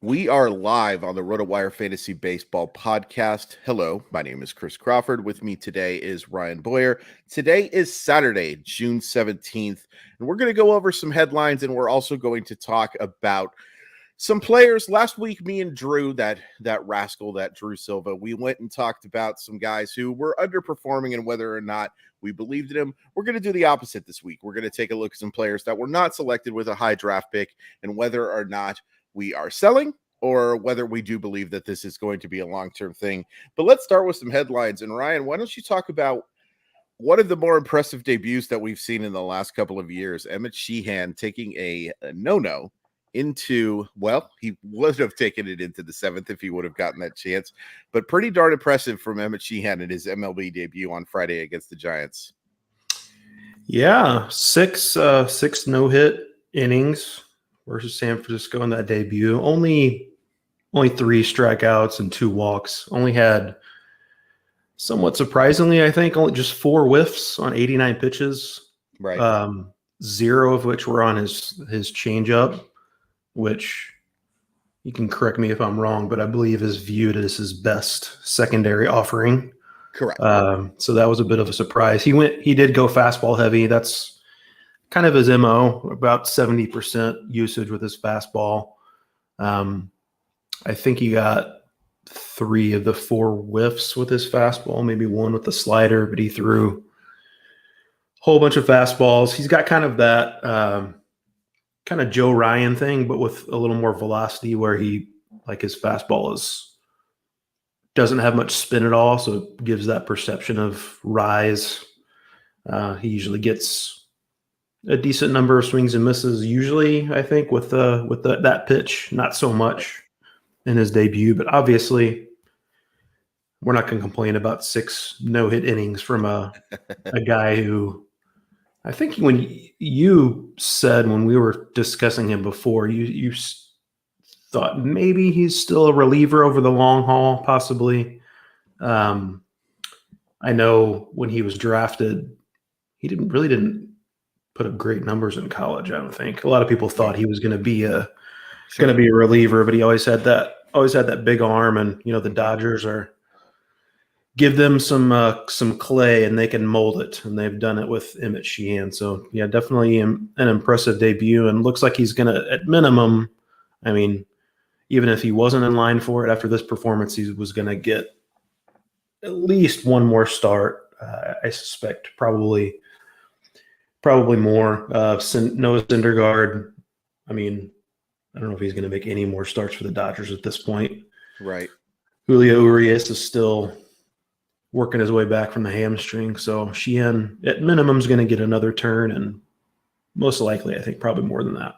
We are live on the RotoWire Fantasy Baseball podcast. Hello, my name is Chris Crawford. With me today is Ryan Boyer. Today is Saturday, June 17th, and we're going to go over some headlines, and we're also going to talk about some players. Last week, me and Drew, that rascal, that Drew Silva, we went and talked about some guys who were underperforming and whether or not we believed in him. We're going to do the opposite this week. We're going to take a look at some players that were not selected with a high draft pick and whether or not we are selling or whether we do believe that this is going to be a long-term thing. But let's start with some headlines. And Ryan, why don't you talk about one of the more impressive debuts that we've seen in the last couple of years? Emmet Sheehan taking a no-no into, well, he would have taken it into the seventh if he would have gotten that chance, but pretty darn impressive from Emmet Sheehan in his MLB debut on Friday against the Giants. Yeah, six no-hit innings versus San Francisco in that debut. Only 3 strikeouts and 2 walks. Only had, somewhat surprisingly, I think, only just 4 whiffs on 89 pitches. Right. 0 of which were on his changeup, which you can correct me if I'm wrong, but I believe is viewed as his best secondary offering. Correct. So that was a bit of a surprise. He did go fastball heavy. That's kind of his MO, about 70% usage with his fastball. I think he got 3 of the 4 whiffs with his fastball, maybe 1 with the slider, but he threw a whole bunch of fastballs. He's got kind of that kind of Joe Ryan thing, but with a little more velocity, where he, like, his fastball doesn't have much spin at all, so it gives that perception of rise. He usually gets a decent number of swings and misses, usually, I think, with that pitch. Not so much in his debut, but obviously we're not going to complain about 6 no-hit innings from a guy who, I think when you said, when we were discussing him before, you thought maybe he's still a reliever over the long haul, possibly. I know when he was drafted, he didn't put up great numbers in college. I don't think a lot of people thought he was going to be a reliever, but he always had that big arm, and the Dodgers give them some clay and they can mold it, and they've done it with Emmet Sheehan. So yeah, definitely an impressive debut, and looks like he's going to, at minimum, I mean, even if he wasn't in line for it after this performance, he was going to get at least one more start. I suspect probably more. Noah Syndergaard, I mean, I don't know if he's going to make any more starts for the Dodgers at this point. Right. Julio Urias is still working his way back from the hamstring. So Sheehan, at minimum, is going to get another turn, and most likely, I think, probably more than that.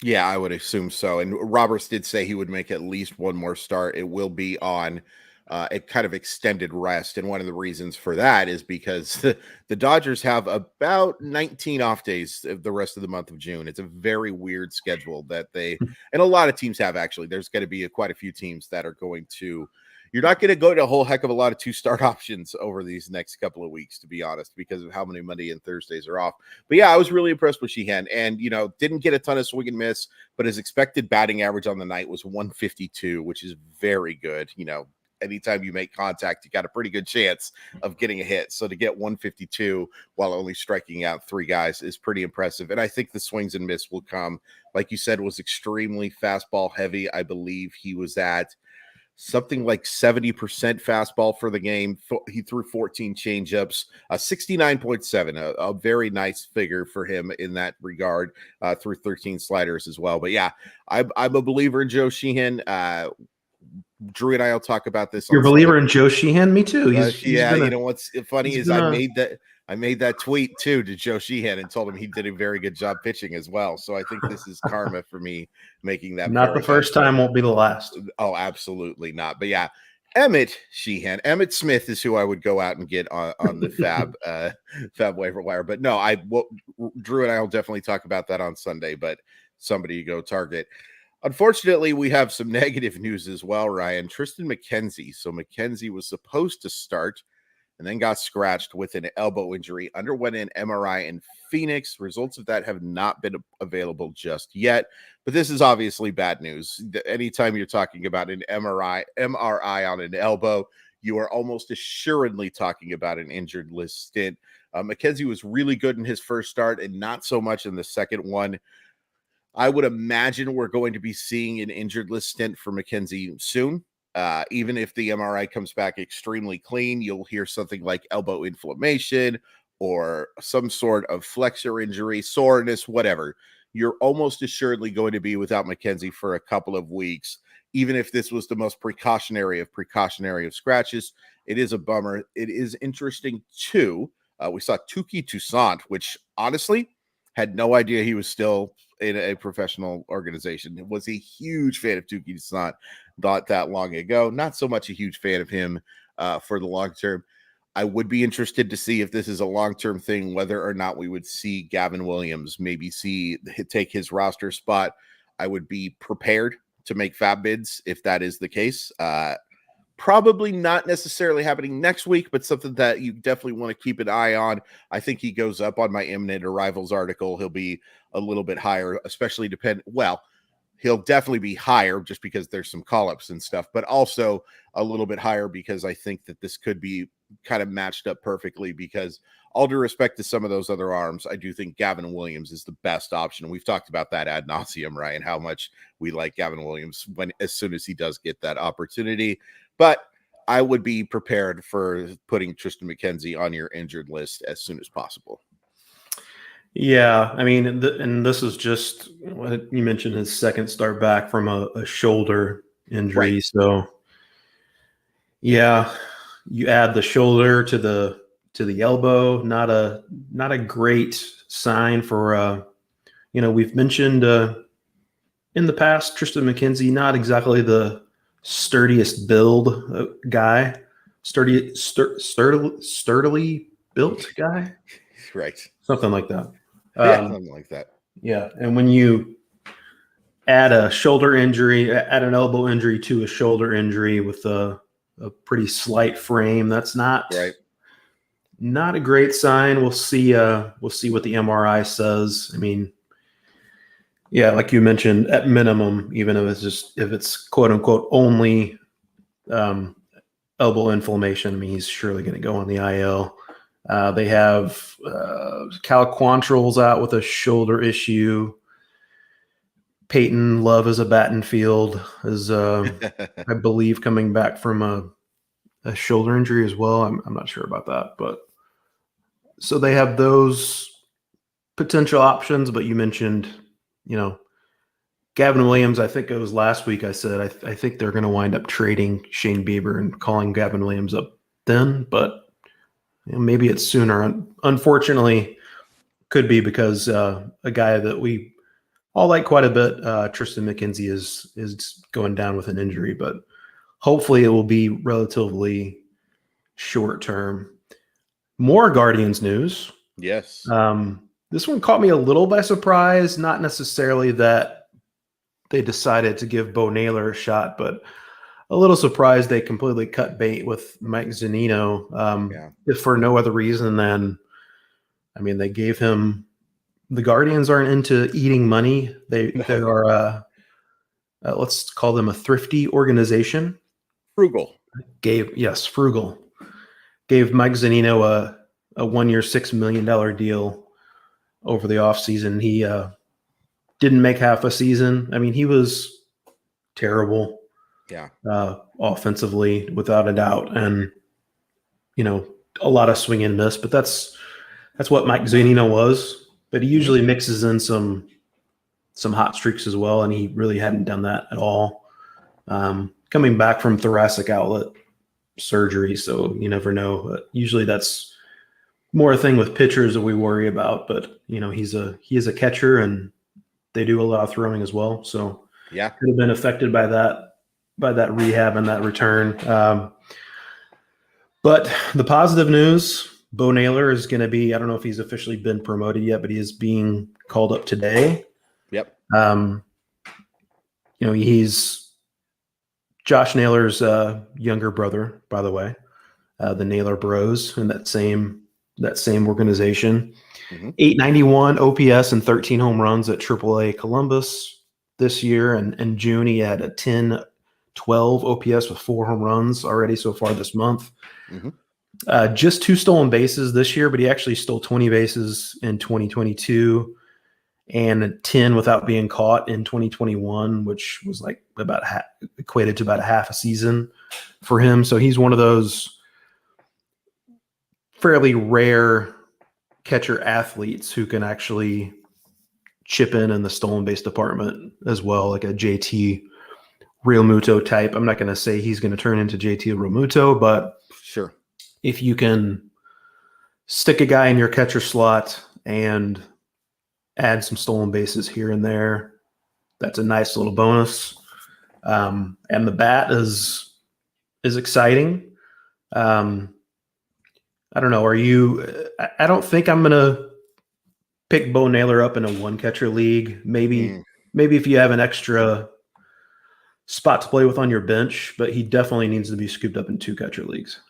Yeah, I would assume so. And Roberts did say he would make at least one more start. It will be on a kind of extended rest. And one of the reasons for that is because the Dodgers have about 19 off days the rest of the month of June. It's a very weird schedule that and a lot of teams have, actually. There's going to be quite a few teams that are going to, you're not going to go to a whole heck of a lot of 2-start options over these next couple of weeks, to be honest, because of how many Monday and Thursdays are off. But yeah, I was really impressed with Sheehan, and, didn't get a ton of swing and miss, but his expected batting average on the night was 152, which is very good. Anytime you make contact, you got a pretty good chance of getting a hit. So to get 152 while only striking out 3 guys is pretty impressive. And I think the swings and miss will come. Like you said, was extremely fastball heavy. I believe he was at something like 70% fastball for the game. He threw 14 changeups, 69.7, a very nice figure for him in that regard, through 13 sliders as well. But yeah, I'm a believer in Joe Sheehan. Drew and I will talk about this. You're a believer in Joe Sheehan? Me too. What's funny is I made that tweet too to Joe Sheehan and told him he did a very good job pitching as well. So I think this is karma for me making that. Not the first time, won't be the last. Oh, absolutely not. But yeah, Emmet Sheehan, Emmitt Smith is who I would go out and get on the FAAB waiver wire. But no, Drew and I will definitely talk about that on Sunday. But somebody go target. Unfortunately, we have some negative news as well, Ryan. Triston McKenzie. So McKenzie was supposed to start and then got scratched with an elbow injury, underwent an MRI in Phoenix. Results of that have not been available just yet, but this is obviously bad news. Anytime you're talking about an MRI on an elbow, you are almost assuredly talking about an injured list stint. McKenzie was really good in his first start and not so much in the second one. I would imagine we're going to be seeing an injured list stint for McKenzie soon. Even if the MRI comes back extremely clean, you'll hear something like elbow inflammation or some sort of flexor injury, soreness, whatever. You're almost assuredly going to be without McKenzie for a couple of weeks. Even if this was the most precautionary of scratches, it is a bummer. It is interesting too. We saw Touki Toussaint, which honestly had no idea he was still in a professional organization. It was a huge fan of Touki Toussaint not that long ago. Not so much a huge fan of him for the long term. I would be interested to see if this is a long-term thing, whether or not we would see Gavin Williams maybe take his roster spot. I would be prepared to make FAAB bids if that is the case. Probably not necessarily happening next week, but something that you definitely want to keep an eye on. I think he goes up on my imminent arrivals article. He'll be a little bit higher, especially he'll definitely be higher just because there's some call-ups and stuff, but also a little bit higher because I think that this could be kind of matched up perfectly, because all due respect to some of those other arms, I do think Gavin Williams is the best option. We've talked about that ad nauseum, right? And how much we like Gavin Williams as soon as he does get that opportunity. But I would be prepared for putting Tristan McKenzie on your injured list as soon as possible. Yeah, I mean, and this is just what you mentioned, his second start back from a shoulder injury. Right. So, yeah, you add the shoulder to the elbow. Not a great sign for we've mentioned in the past Tristan McKenzie, not exactly the sturdiest build guy, sturdily built guy, Right? something like that. Something like that. Yeah, and when you add a shoulder injury, add an elbow injury to a shoulder injury with a pretty slight frame, that's not a great sign. We'll see what the MRI says. I mean, yeah, like you mentioned, at minimum, even if it's quote unquote only elbow inflammation, I mean, he's surely going to go on the IL. They have Cal Quantrill's out with a shoulder issue. Peyton Love is a Battenfield is, I believe, coming back from a shoulder injury as well. I'm not sure about that, but so they have those potential options. But you mentioned, Gavin Williams. I think it was last week I said I think they're going to wind up trading Shane Bieber and calling Gavin Williams up then, but maybe it's sooner. Unfortunately, could be because a guy that we all like quite a bit, Tristan McKenzie, is going down with an injury, but hopefully it will be relatively short term. More Guardians news. Yes. This one caught me a little by surprise. Not necessarily that they decided to give Bo Naylor a shot, but a little surprised they completely cut bait with Mike Zunino, if for no other reason than, I mean, they gave him. The Guardians aren't into eating money. They are, let's call them a thrifty organization. Frugal. Frugal. Gave Mike Zunino a 1 year, $6 million deal over the offseason. He didn't make half a season. I mean, he was terrible. Yeah. Offensively, without a doubt. And, a lot of swing and miss, but that's what Mike Zunino was. But he usually mixes in some hot streaks as well, and he really hadn't done that at all. Coming back from thoracic outlet surgery, so you never know. Usually that's more a thing with pitchers that we worry about, but he is a catcher, and they do a lot of throwing as well. So yeah, could have been affected by that rehab and that return. But the positive news. Bo Naylor is going to be, I don't know if he's officially been promoted yet, but he is being called up today. Yep. He's Josh Naylor's younger brother, by the way. the Naylor Bros in that same organization. Mm-hmm. 891 OPS and 13 home runs at AAA Columbus this year. And in June, he had a 10-12 OPS with 4 home runs already so far this month. Mm-hmm. Just 2 stolen bases this year, but he actually stole 20 bases in 2022 and 10 without being caught in 2021, which was like equated to about half a season for him. So he's one of those fairly rare catcher athletes who can actually chip in the stolen base department as well, like a JT Realmuto type. I'm not going to say he's going to turn into JT Realmuto, but sure, if you can stick a guy in your catcher slot and add some stolen bases here and there, that's a nice little bonus. And the bat is exciting. I don't know. I don't think I'm going to pick Bo Naylor up in a 1-catcher league. Maybe if you have an extra spot to play with on your bench, but he definitely needs to be scooped up in 2-catcher leagues.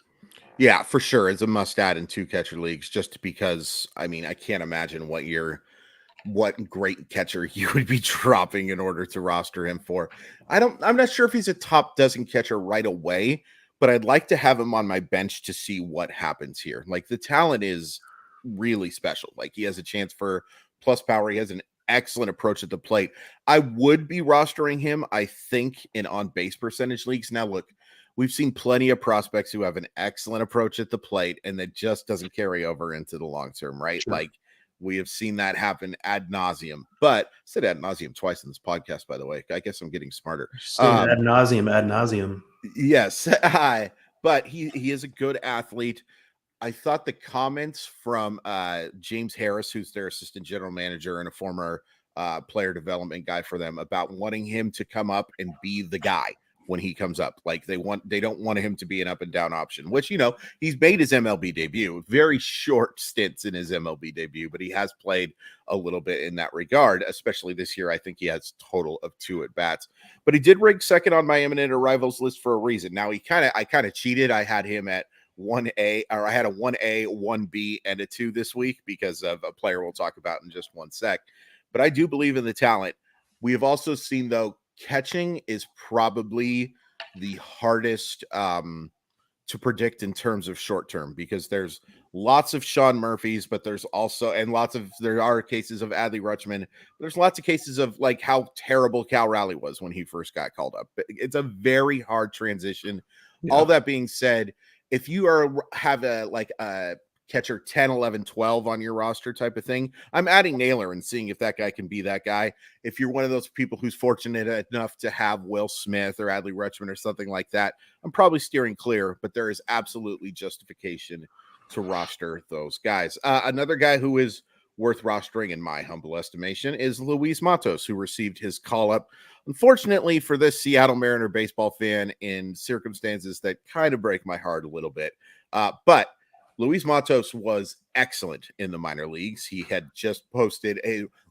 Yeah, for sure. It's a must add in 2-catcher leagues, just because, I mean, I can't imagine what great catcher you would be dropping in order to roster him for. I'm not sure if he's a top dozen catcher right away, but I'd like to have him on my bench to see what happens here. Like, the talent is really special. Like, he has a chance for plus power. He has an excellent approach at the plate. I would be rostering him, I think, in on-base percentage leagues. Now, look, we've seen plenty of prospects who have an excellent approach at the plate, and that just doesn't carry over into the long term, right? Sure. Like, we have seen that happen ad nauseum. But I said ad nauseum twice in this podcast, by the way. I guess I'm getting smarter. Ad nauseum. Yes. But he is a good athlete. I thought the comments from James Harris, who's their assistant general manager and a former player development guy for them, about wanting him to come up and be the guy when he comes up. Like, they don't want him to be an up and down option, which, you know, he's made his MLB debut, very short stints in his MLB debut, but he has played a little bit in that regard, especially this year. I think he has a total of 2 at bats, but he did rank second on my imminent arrivals list for a reason. Now, I kind of cheated. I had him at 1A, or I had a 1A, 1B, and a 2 this week because of a player we'll talk about in just one sec. But I do believe in the talent. We have also seen, though, catching is probably the hardest to predict in terms of short term, because there's lots of Sean Murphys, but there's also, and there are cases of Adley Rutschman. There's lots of cases of like how terrible Cal Raleigh was when he first got called up. It's a very hard transition. Yeah. All that being said, if you have a catcher 10, 11, 12 on your roster type of thing, I'm adding Naylor and seeing if that guy can be that guy. If you're one of those people who's fortunate enough to have Will Smith or Adley Rutschman or something like that, I'm probably steering clear, but there is absolutely justification to roster those guys. Another guy who is worth rostering, in my humble estimation, is Luis Matos, who received his call-up, unfortunately for this Seattle Mariner baseball fan, in circumstances that kind of break my heart a little bit. But Luis Matos was excellent in the minor leagues. He had just posted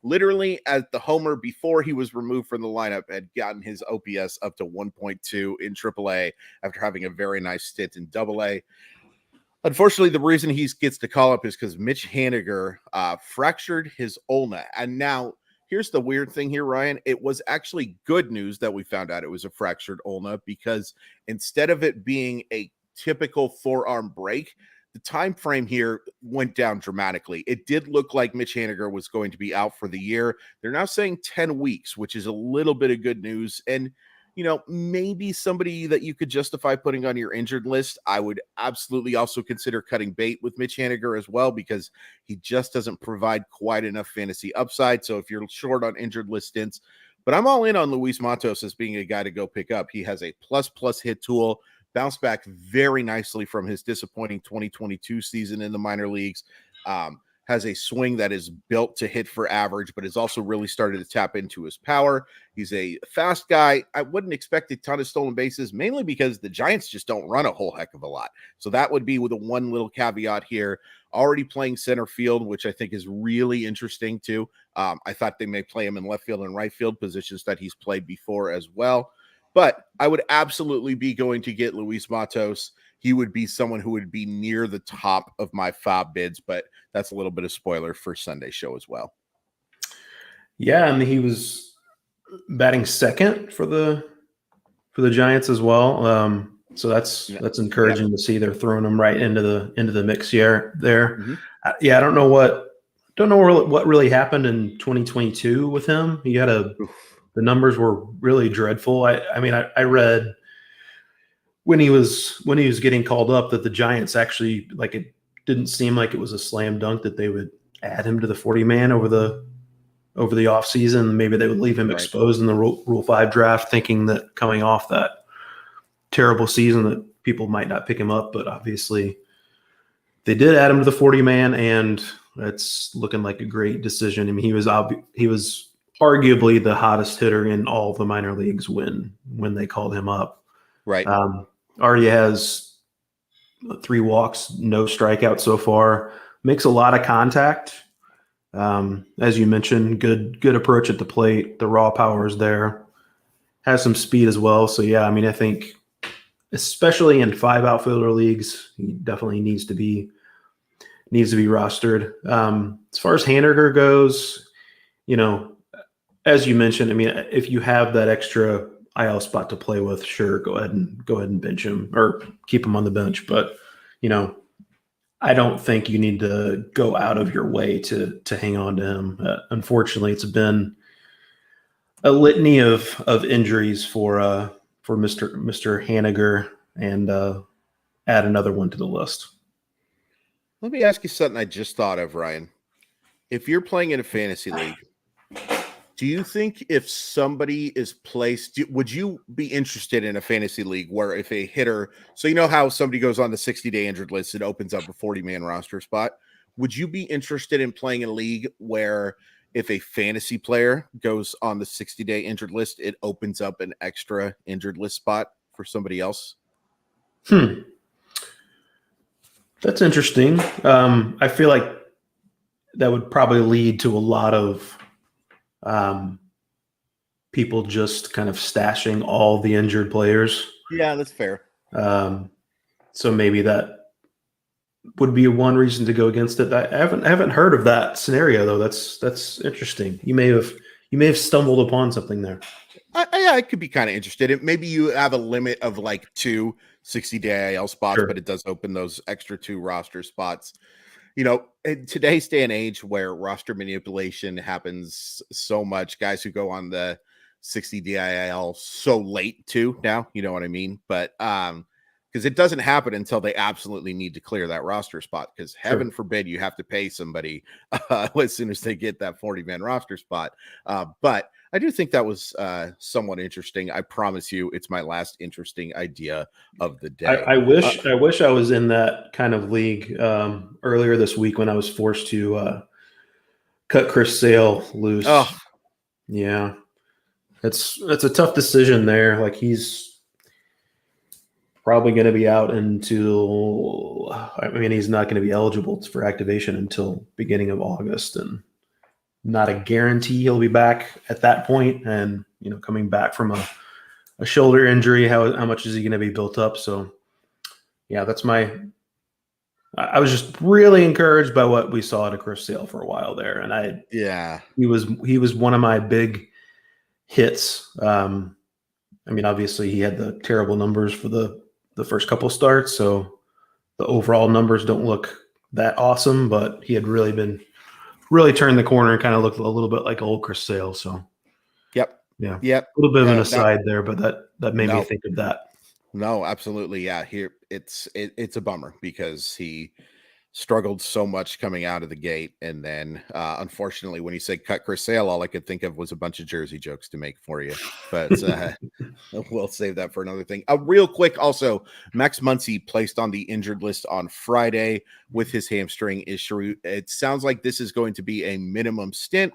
literally at the homer before he was removed from the lineup, had gotten his OPS up to 1.2 in AAA after having a very nice stint in AA. Unfortunately, the reason he gets the call up is because Mitch Haniger fractured his ulna. And now, here's the weird thing here, Ryan. It was actually good news that we found out it was a fractured ulna, because instead of it being a typical forearm break, the time frame here went down dramatically. It did look like Mitch Haniger was going to be out for the year. They're now saying 10 weeks, which is a little bit of good news. And, you know, maybe somebody that you could justify putting on your injured list. I would absolutely also consider cutting bait with Mitch Haniger as well, because he just doesn't provide quite enough fantasy upside. So if you're short on injured list stints, but I'm all in on Luis Matos as being a guy to go pick up. He has a plus hit tool, bounced back very nicely from his disappointing 2022 season in the minor leagues. Has a swing that is built to hit for average, but has also really started to tap into his power. He's a fast guy. I wouldn't expect a ton of stolen bases, mainly because the Giants just don't run a whole heck of a lot. So that would be with a one little caveat here. Already playing center field, which I think is really interesting too. I thought they may play him in left field and right field, positions that he's played before as well. But I would absolutely be going to get Luis Matos. he would be someone who would be near the top of my FAAB bids, but that's a little bit of spoiler for Sunday's show as well. Yeah, and he was batting second for the Giants as well. So that's encouraging to see. They're throwing him right into the mix here there. Mm-hmm. I don't know what really happened in 2022 with him. He had the numbers were really dreadful. I read when he was getting called up that the Giants actually, like, it didn't seem like it was a slam dunk that they would add him to the 40-man over the offseason. Maybe they would leave him exposed in the Rule 5 draft, thinking that coming off that terrible season that people might not pick him up. But obviously they did add him to the 40-man, and it's looking like a great decision. I mean, he was arguably the hottest hitter in all the minor leagues when they called him up. Right. Already has 3 walks, no strikeouts so far. Makes a lot of contact. As you mentioned, good approach at the plate. The raw power is there. Has some speed as well. So yeah, I mean, I think especially in 5 outfielder leagues, he definitely needs to be rostered. As far as Haniger goes, as you mentioned, I mean, if you have that extra IL spot to play with, sure, go ahead and bench him or keep him on the bench. But I don't think you need to go out of your way to hang on to him. Unfortunately, it's been a litany of injuries for Mr. Haniger, and add another one to the list. Let me ask you something I just thought of, Ryan. If you're playing in a fantasy league, do you think if somebody is placed, would you be interested in a fantasy league where if a hitter, so you know how somebody goes on the 60-day injured list, it opens up a 40-man roster spot. Would you be interested in playing in a league where if a fantasy player goes on the 60-day injured list, it opens up an extra injured list spot for somebody else? That's interesting. I feel like that would probably lead to a lot of people just kind of stashing all the injured players. Yeah, that's fair. So maybe that would be one reason to go against it. I haven't heard of that scenario though. That's interesting. You may have stumbled upon something there. I could be kind of interested. Maybe you have a limit of like 2 60-day IL spots, Sure. But it does open those extra 2 roster spots. In today's day and age where roster manipulation happens so much, guys who go on the 60 DIL so late too now, you know what I mean? But because it doesn't happen until they absolutely need to clear that roster spot, because heaven forbid you have to pay somebody as soon as they get that 40-man roster spot. But I do think that was somewhat interesting. I promise you it's my last interesting idea of the day. I wish I was in that kind of league earlier this week when I was forced to cut Chris Sale loose. Oh. Yeah. It's a tough decision there. Like, he's probably going to be out until, he's not going to be eligible for activation until beginning of August, and not a guarantee he'll be back at that point. And, coming back from a shoulder injury, how much is he going to be built up? So yeah, I was just really encouraged by what we saw at a Chris Sale for a while there. And he was one of my big hits. Obviously he had the terrible numbers for the first couple starts, so the overall numbers don't look that awesome, but he had really turned the corner and kind of looked a little bit like old Chris Sale. So Yep. Yeah. Yep. A little bit of an aside there, but that made me think of that. No, absolutely. Yeah. Here it's a bummer because he struggled so much coming out of the gate. And then unfortunately, when you say cut Chris Sale, all I could think of was a bunch of Jersey jokes to make for you. But we'll save that for another thing. Real quick, also, Max Muncy placed on the injured list on Friday with his hamstring issue. It sounds like this is going to be a minimum stint.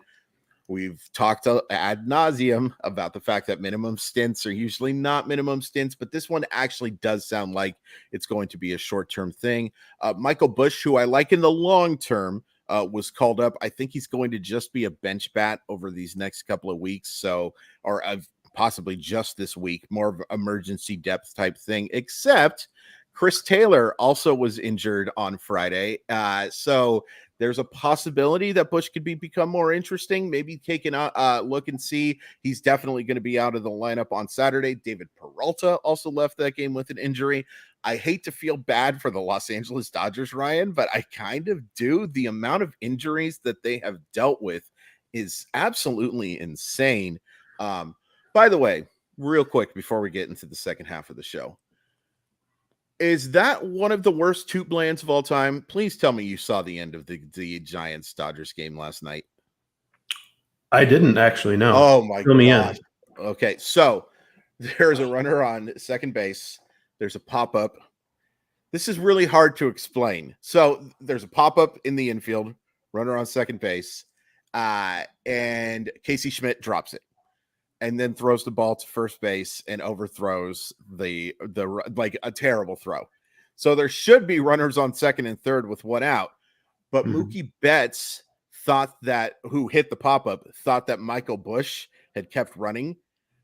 We've talked ad nauseum about the fact that minimum stints are usually not minimum stints, but this one actually does sound like it's going to be a short-term thing. Michael Busch, who I like in the long term, was called up. I think he's going to just be a bench bat over these next couple of weeks. Possibly just this week, more of an emergency depth type thing, except Chris Taylor also was injured on Friday. So there's a possibility that Bush could become more interesting. Maybe take a look and see. He's definitely going to be out of the lineup on Saturday. David Peralta also left that game with an injury. I hate to feel bad for the Los Angeles Dodgers, Ryan, but I kind of do. The amount of injuries that they have dealt with is absolutely insane. By the way, real quick before we get into the second half of the show, is that one of the worst Toot Blands of all time? Please tell me you saw the end of the Giants Dodgers game last night. I didn't actually know. Oh my Fill me gosh. in. Okay, so there's a runner on second base. There's a pop-up. This is really hard to explain. So there's a pop-up in the infield, runner on second base, and Casey Schmidt drops it and then throws the ball to first base and overthrows the like a terrible throw. So there should be runners on second and third with one out, but Mookie Betts who hit the pop-up, thought that Michael Bush had kept running.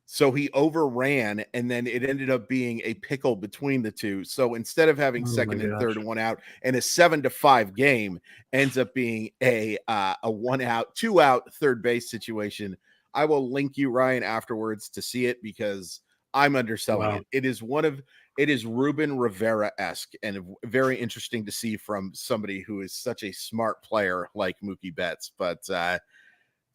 So he overran, and then it ended up being a pickle between the two. So instead of having second and third and one out, and a 7-5 game ends up being a 1-out, 2-out third base situation. I will link you, Ryan, afterwards to see it because I'm underselling it. It is Ruben Rivera-esque and very interesting to see from somebody who is such a smart player like Mookie Betts. But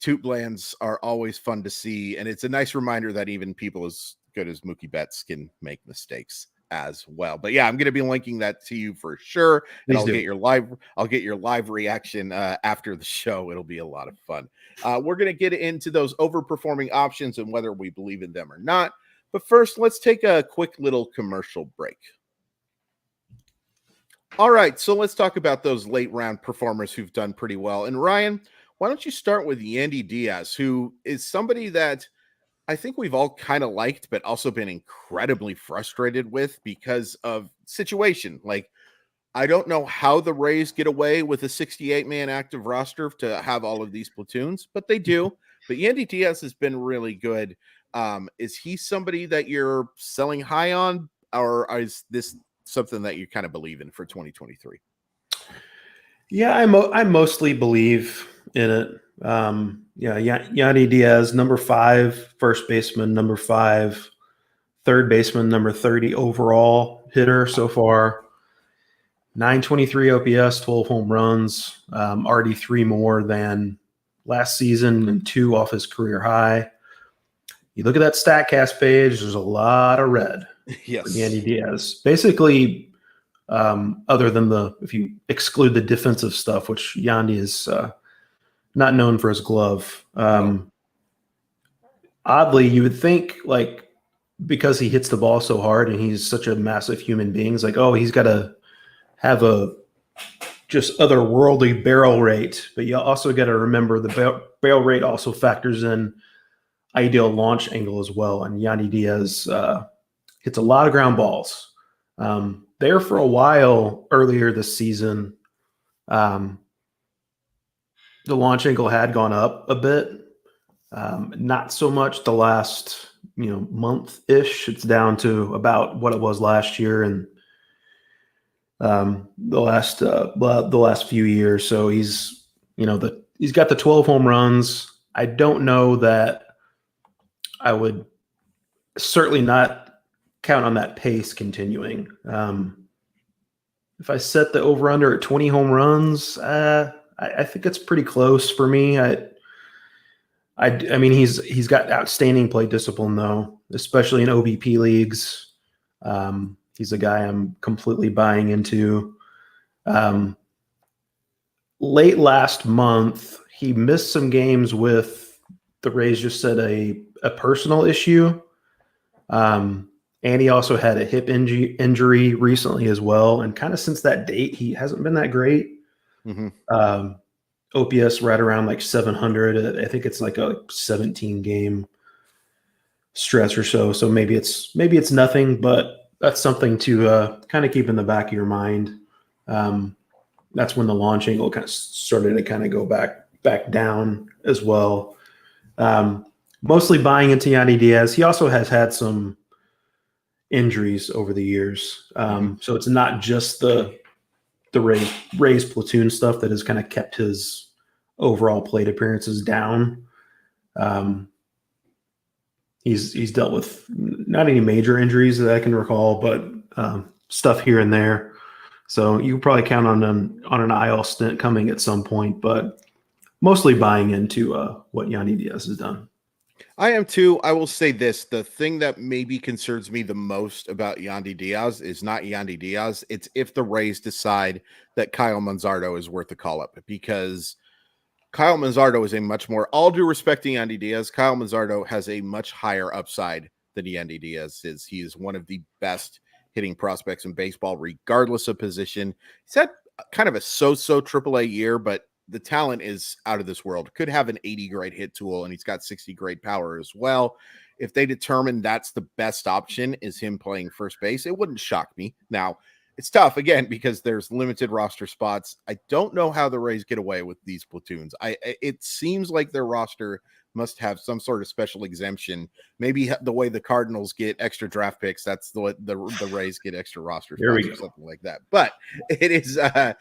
Toot Blands are always fun to see, and it's a nice reminder that even people as good as Mookie Betts can make mistakes as well. But yeah, I'm going to be linking that to you for sure, and I'll get your live reaction after the show. It'll be a lot of fun. We're going to get into those overperforming options and whether we believe in them or not. But first, let's take a quick little commercial break. All right, so let's talk about those late round performers who've done pretty well. And Ryan, why don't you start with Yandy Diaz, who is somebody that I think we've all kind of liked, but also been incredibly frustrated with because of situation. Like, I don't know how the Rays get away with a 68-man active roster to have all of these platoons, but they do. But Yandy Diaz has been really good. Is he somebody that you're selling high on, or is this something that you kind of believe in for 2023? Yeah, I mostly believe in it. Yandy Diaz, number 5, first baseman, number 5, third baseman, number 30 overall hitter so far. 923 OPS, 12 home runs, already 3 more than last season and 2 off his career high. You look at that StatCast page, there's a lot of red. Yes. For Yandy Diaz. Basically, other than if you exclude the defensive stuff, which Yandy is not known for his glove. Oddly, you would think, like, because he hits the ball so hard and he's such a massive human being, it's like, oh, he's got to have a just otherworldly barrel rate. But you also got to remember the barrel rate also factors in ideal launch angle as well. And Yandy Diaz hits a lot of ground balls. There for a while earlier this season, the launch angle had gone up a bit. Not so much the last month-ish. It's down to about what it was last year and the last few years. So he's got the 12 home runs. I don't know that I would certainly not count on that pace continuing. If I set the over-under at 20 home runs, I think it's pretty close for me. I mean, he's got outstanding plate discipline, though, especially in OBP leagues. He's a guy I'm completely buying into. Late last month, he missed some games with the Rays just said a personal issue. And he also had a hip injury recently as well. And kind of since that date, he hasn't been that great. Mm-hmm. OPS right around like 700. I think it's like a 17 game stretch or so. So maybe it's nothing, but that's something to kind of keep in the back of your mind. That's when the launch angle kind of started to kind of go back down as well. Mostly buying into Yandy Diaz. He also has had some injuries over the years. So it's not just the Rays platoon stuff that has kind of kept his overall plate appearances down. He's dealt with not any major injuries that I can recall, but stuff here and there. So you can probably count on an IL stint coming at some point, but mostly buying into what Yandy Diaz has done. I am too. I will say this. The thing that maybe concerns me the most about Yandy Diaz is not Yandy Diaz. It's if the Rays decide that Kyle Manzardo is worth a call-up, because Kyle Manzardo is a much more, all due respect to Yandy Diaz, Kyle Manzardo has a much higher upside than Yandy Diaz is. He is one of the best hitting prospects in baseball, regardless of position. He's had kind of a so-so AAA year, but the talent is out of this world. Could have an 80 grade hit tool, and he's got 60 grade power as well. If they determine that's the best option is him playing first base, it wouldn't shock me. Now, it's tough, again, because there's limited roster spots. I don't know how the Rays get away with these platoons. It seems like their roster must have some sort of special exemption. Maybe the way the Cardinals get extra draft picks, that's the Rays get extra roster spots or something like that. But it is at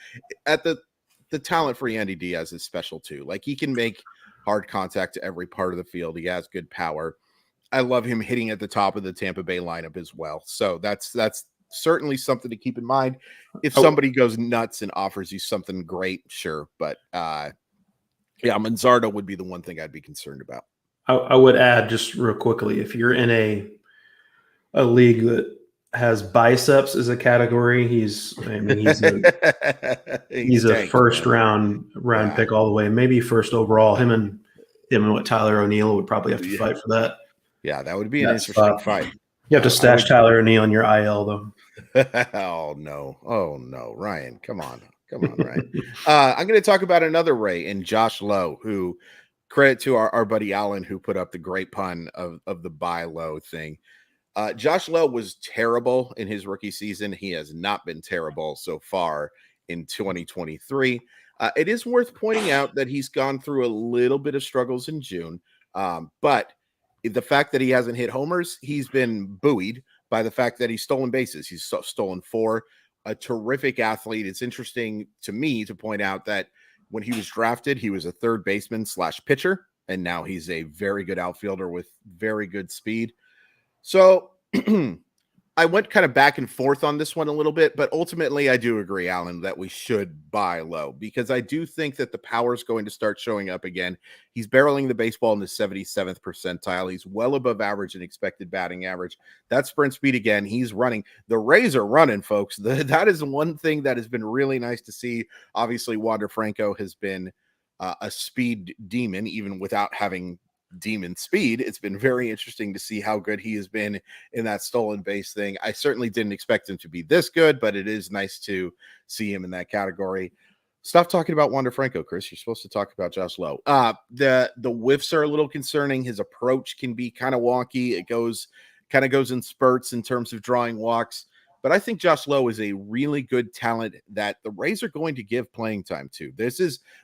the talent for Yandy Diaz is special too. Like, he can make hard contact to every part of the field. He has good power. I love him hitting at the top of the Tampa Bay lineup as well. So that's certainly something to keep in mind. If somebody goes nuts and offers you something great, sure. But Manzardo would be the one thing I'd be concerned about. I would add just real quickly, if you're in a league that has biceps as a category, he's a first round pick all the way, maybe first overall. Him and what Tyler O'Neill would probably have to fight for that. Yeah, that would be an interesting fight. You have to stash Tyler O'Neill in your IL though. Oh no, Ryan, come on, Ryan. I'm going to talk about another Ray and Josh Lowe, who, credit to our buddy Allen, who put up the great pun of the buy low thing. Josh Lowe was terrible in his rookie season. He has not been terrible so far in 2023. It is worth pointing out that he's gone through a little bit of struggles in June, but the fact that he hasn't hit homers, he's been buoyed by the fact that he's stolen bases. He's stolen 4. A terrific athlete. It's interesting to me to point out that when he was drafted, he was a third baseman / pitcher, and now he's a very good outfielder with very good speed. So I went kind of back and forth on this one a little bit, but ultimately I do agree, Alan, that we should buy low, because I do think that the power is going to start showing up again. He's barreling the baseball in the 77th percentile. He's well above average in expected batting average. That sprint speed again, he's running. The Rays are running, folks. That is one thing that has been really nice to see. Obviously, Wander Franco has been a speed demon, even without having demon speed. It's been very interesting to see how good he has been in that stolen base thing. I certainly didn't expect him to be this good, but it is nice to see him in that category. Stop talking about Wander Franco, Chris. You're supposed to talk about Josh Lowe. The whiffs are a little concerning. His approach can be kind of wonky. It goes in spurts in terms of drawing walks. But I think Josh Lowe is a really good talent that the Rays are going to give playing time to.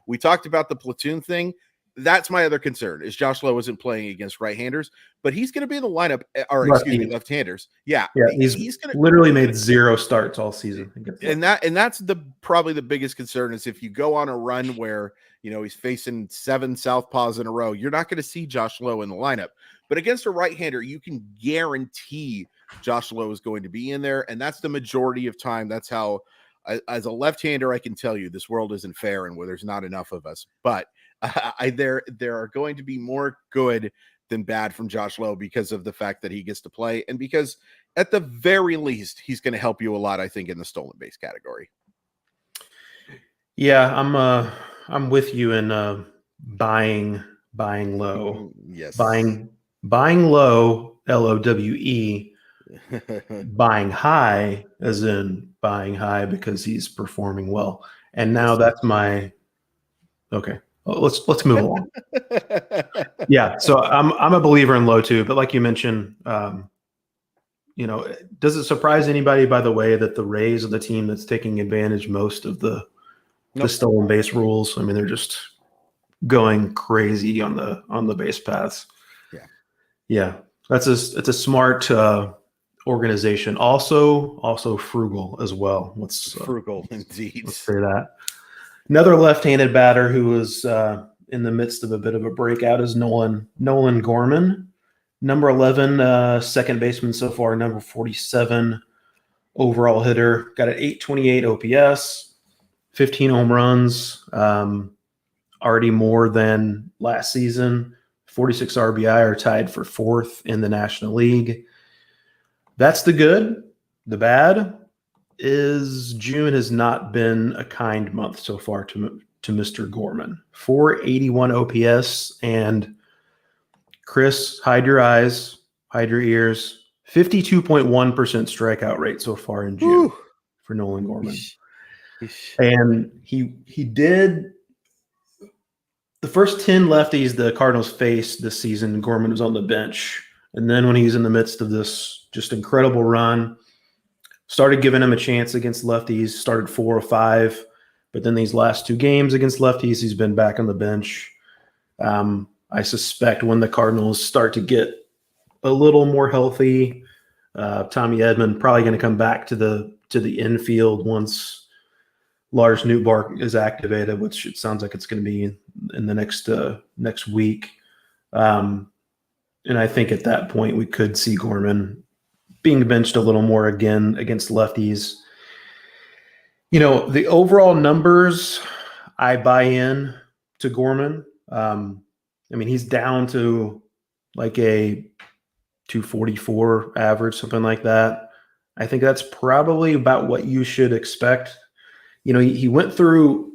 We talked about the platoon thing. That's my other concern, is Josh Lowe isn't playing against right-handers, but he's going to be in the lineup, left-handers. Yeah, he's literally made 0 starts all season. And that's probably the biggest concern, is if you go on a run where, he's facing 7 southpaws in a row, you're not going to see Josh Lowe in the lineup. But against a right-hander, you can guarantee Josh Lowe is going to be in there, and that's the majority of time. That's how, as a left-hander, I can tell you this world isn't fair and where there's not enough of us. But there are going to be more good than bad from Josh Lowe because of the fact that he gets to play, and because at the very least he's going to help you a lot, I think, in the stolen base category. Yeah, I'm with you in buying low. Yes, buying low, LOWE. Buying high, as in buying high because he's performing well. And now that's my okay. Let's move along. Yeah, so I'm a believer in low too, but like you mentioned, does it surprise anybody, by the way, that the Rays are the team that's taking advantage most of the stolen base rules? I mean, they're just going crazy on the base paths. Yeah. It's a smart organization. Also frugal as well. Let's Frugal indeed. Let's say that. Another left-handed batter who was in the midst of a bit of a breakout is Nolan Gorman, number 11 second baseman so far, number 47 overall hitter. Got an 828 OPS, 15 home runs, already more than last season. 46 RBI are tied for fourth in the National League. That's the good. The bad is June has not been a kind month so far to Mr. Gorman. 481 OPS, and Chris, hide your eyes, hide your ears. 52.1% strikeout rate so far in June for Nolan Gorman. And he did the first 10 lefties the Cardinals faced this season. Gorman was on the bench. And then when he's in the midst of this just incredible run, started giving him a chance against lefties, started 4 or 5. But then these last 2 games against lefties, he's been back on the bench. I suspect when the Cardinals start to get a little more healthy, Tommy Edman probably going to come back to the infield once Lars Nootbaar is activated, which it sounds like it's going to be in the next week. And I think at that point we could see Gorman being benched a little more again against lefties. You know, the overall numbers, I buy in to Gorman. I mean, he's down to like a 244 average, something like that. I think that's probably about what you should expect. You know, he went through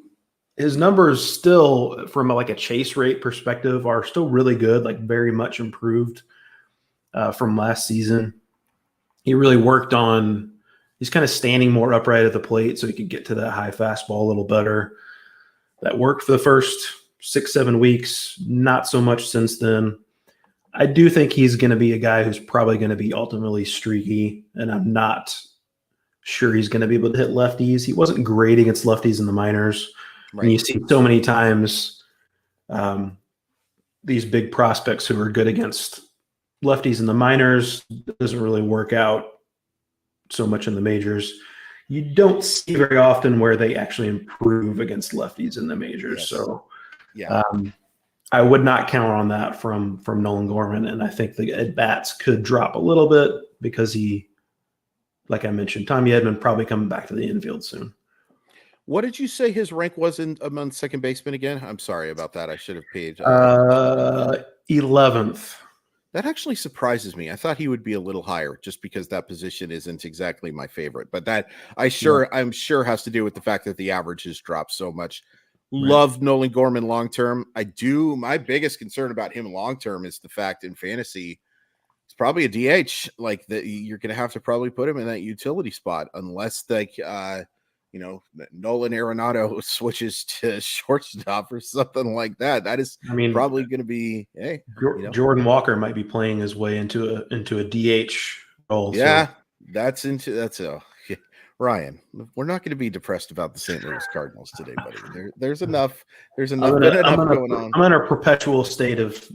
his numbers still from a chase rate perspective are still really good, like very much improved from last season. He really worked on, he's kind of standing more upright at the plate so he could get to that high fastball a little better. That worked for the first 6-7 weeks, not so much since then. I do think he's going to be a guy who's probably going to be ultimately streaky, and I'm not sure he's going to be able to hit lefties. He wasn't great against lefties in the minors. Right. And you see so many times these big prospects who are good against lefties in the minors, doesn't really work out so much in the majors. You don't see very often where they actually improve against lefties in the majors. Yes. So yeah. I would not count on that from Nolan Gorman, and I think the at-bats could drop a little bit because he, like I mentioned, Tommy Edman probably coming back to the infield soon. What did you say his rank was among second baseman again? I'm sorry about that. I should have paid. 11th. That actually surprises me. I thought he would be a little higher just because that position isn't exactly my favorite. But that I'm sure has to do with the fact that the average has dropped so much. Love Nolan Gorman long term. I do. My biggest concern about him long term is the fact in fantasy it's probably a DH. Like that, you're going to have to probably put him in that utility spot unless Nolan Arenado switches to shortstop or something like that. That is probably going to be. Hey, Jordan Walker might be playing his way into a DH role. Yeah, so. Ryan, we're not going to be depressed about the St. Louis Cardinals today, buddy. There's enough. There's enough going on. I'm in a perpetual state of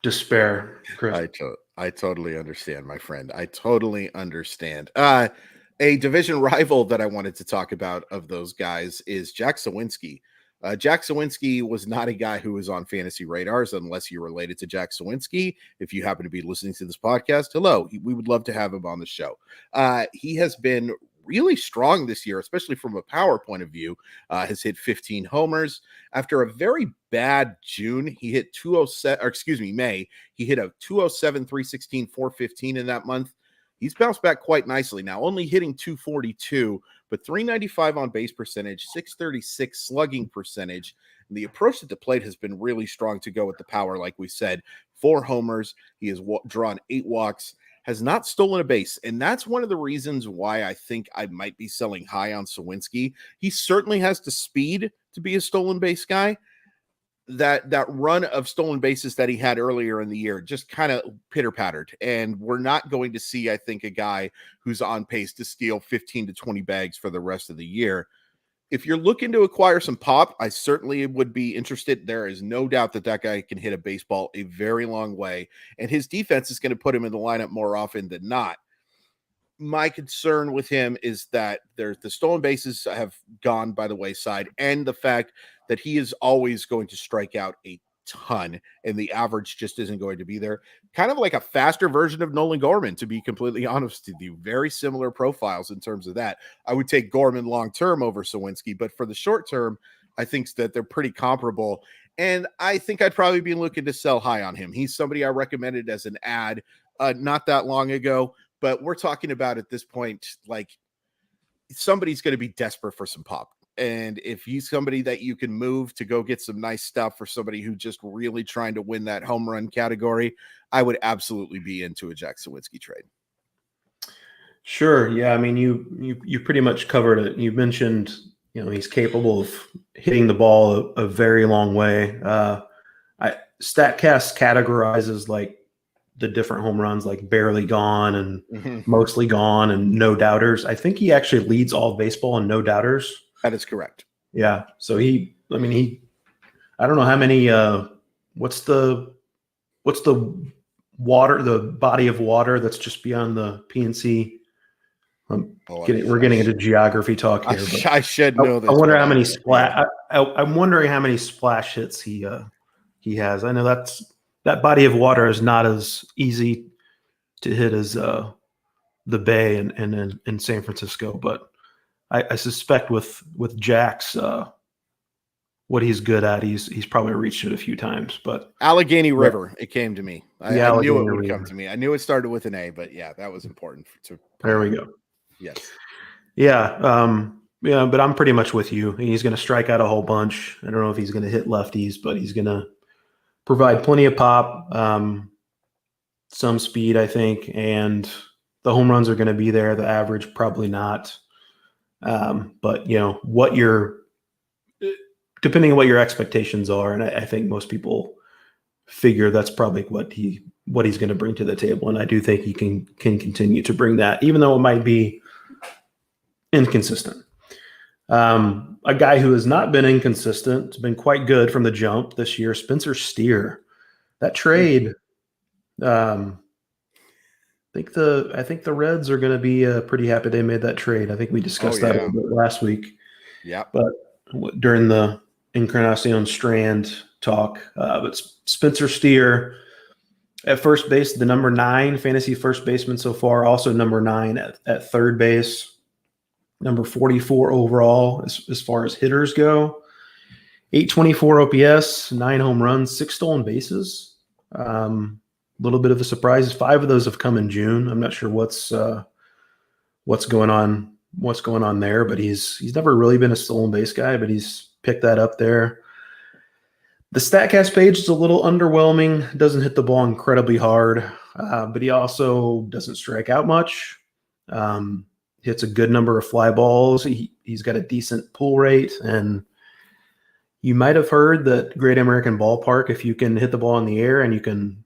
despair, Chris. I totally understand, my friend. I totally understand. A division rival that I wanted to talk about of those guys is Jack Suwinski. Jack Suwinski was not a guy who was on fantasy radars unless you're related to Jack Suwinski. If you happen to be listening to this podcast, hello. We would love to have him on the show. He has been really strong this year, especially from a power point of view. Has hit 15 homers. After a very bad June, he hit 207, May. He hit a 207, 316, 415 in that month. He's bounced back quite nicely now, only hitting 242, but 395 on base percentage, 636 slugging percentage. And the approach at the plate has been really strong to go with the power, like we said. 4 homers. He has drawn 8 walks, has not stolen a base. And that's one of the reasons why I think I might be selling high on Suwinski. He certainly has the speed to be a stolen base guy. That run of stolen bases that he had earlier in the year just kind of pitter-pattered, and we're not going to see, I think, a guy who's on pace to steal 15 to 20 bags for the rest of the year. if you're looking to acquire some pop, I certainly would be interested. There is no doubt that that guy can hit a baseball a very long way, and his defense is going to put him in the lineup more often than not. My concern with him is that the stolen bases have gone by the wayside, and the fact that he is always going to strike out a ton, and the average just isn't going to be there. Kind of like a faster version of Nolan Gorman, to be completely honest with you. Very similar profiles in terms of that. I would take Gorman long term over Sawinski, but for the short term, I think that they're pretty comparable. And I think I'd probably be looking to sell high on him. He's somebody I recommended as an ad not that long ago. But we're talking about at this point, like somebody's going to be desperate for some pop. And if he's somebody that you can move to go get some nice stuff for somebody who just really trying to win that home run category, I would absolutely be into a Jack Sawinski trade. Sure. Yeah. I memean, you pretty much covered it. You mentioned, he's capable of hitting the ball a very long way. StatCast categorizes like the different home runs, like barely gone and mostly gone and no doubters. I think he actually leads all of baseball in no doubters. That is correct. Yeah. So I don't know how many, what's the water, the body of water that's just beyond the PNC. We're getting into geography talk here. I should know this. I wonder how many I'm wondering how many splash hits he has. I know that body of water is not as easy to hit as the Bay and in San Francisco, but I suspect with Jack's what he's good at, he's probably reached it a few times. But Allegheny River, it came to me. I knew it would River. come to me. I knew it started with an A, but yeah, that was important. There we go. Yes. Yeah. Yeah, but I'm pretty much with you. He's going to strike out a whole bunch. I don't know if he's going to hit lefties, but he's going to provide plenty of pop, some speed, I think, and the home runs are going to be there. The average, probably not. But depending on what your expectations are, and I think most people figure that's probably what he's going to bring to the table. And I do think he can continue to bring that, even though it might be inconsistent. A guy who has not been inconsistent, has been quite good from the jump this year, Spencer Steer. That trade, I think the Reds are going to be pretty happy they made that trade. I think we discussed that a little bit last week. Yeah. But during the Encarnacion Strand talk, but Spencer Steer at first base, the number 9 fantasy first baseman so far, also number 9 at third base. Number 44 overall as far as hitters go. 824 OPS, 9 home runs, 6 stolen bases. A little bit of a surprise. 5 of those have come in June. I'm not sure what's going on there, but he's never really been a stolen base guy, but he's picked that up there. The StatCast page is a little underwhelming. Doesn't hit the ball incredibly hard, but he also doesn't strike out much. Hits a good number of fly balls. He's got a decent pull rate, and you might have heard that Great American Ballpark, if you can hit the ball in the air and you can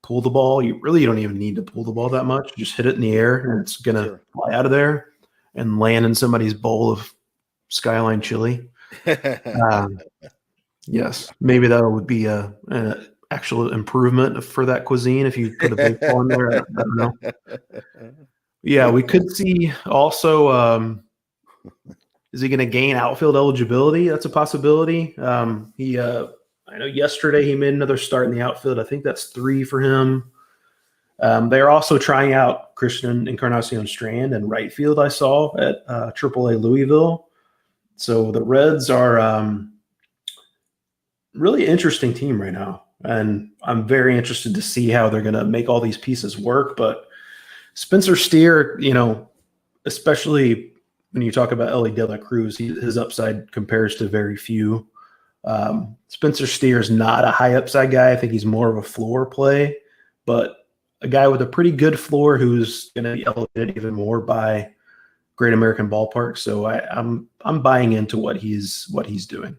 pull the ball, you don't even need to pull the ball that much. Just hit it in the air, and it's going to fly out of there and land in somebody's bowl of Skyline chili. Yes, maybe that would be an actual improvement for that cuisine if you put a baseball in there. I don't know. Yeah, we could see also, is he going to gain outfield eligibility? That's a possibility. I know yesterday he made another start in the outfield. I think that's 3 for him. They're also trying out Christian Encarnacion Strand in right field, I saw at AAA Louisville. So the Reds are really interesting team right now. And I'm very interested to see how they're going to make all these pieces work. But Spencer Steer, especially when you talk about Ellie De La Cruz, his upside compares to very few. Spencer Steer is not a high upside guy. I think he's more of a floor play, but a guy with a pretty good floor who's going to be elevated even more by Great American Ballpark. So I'm buying into what he's doing.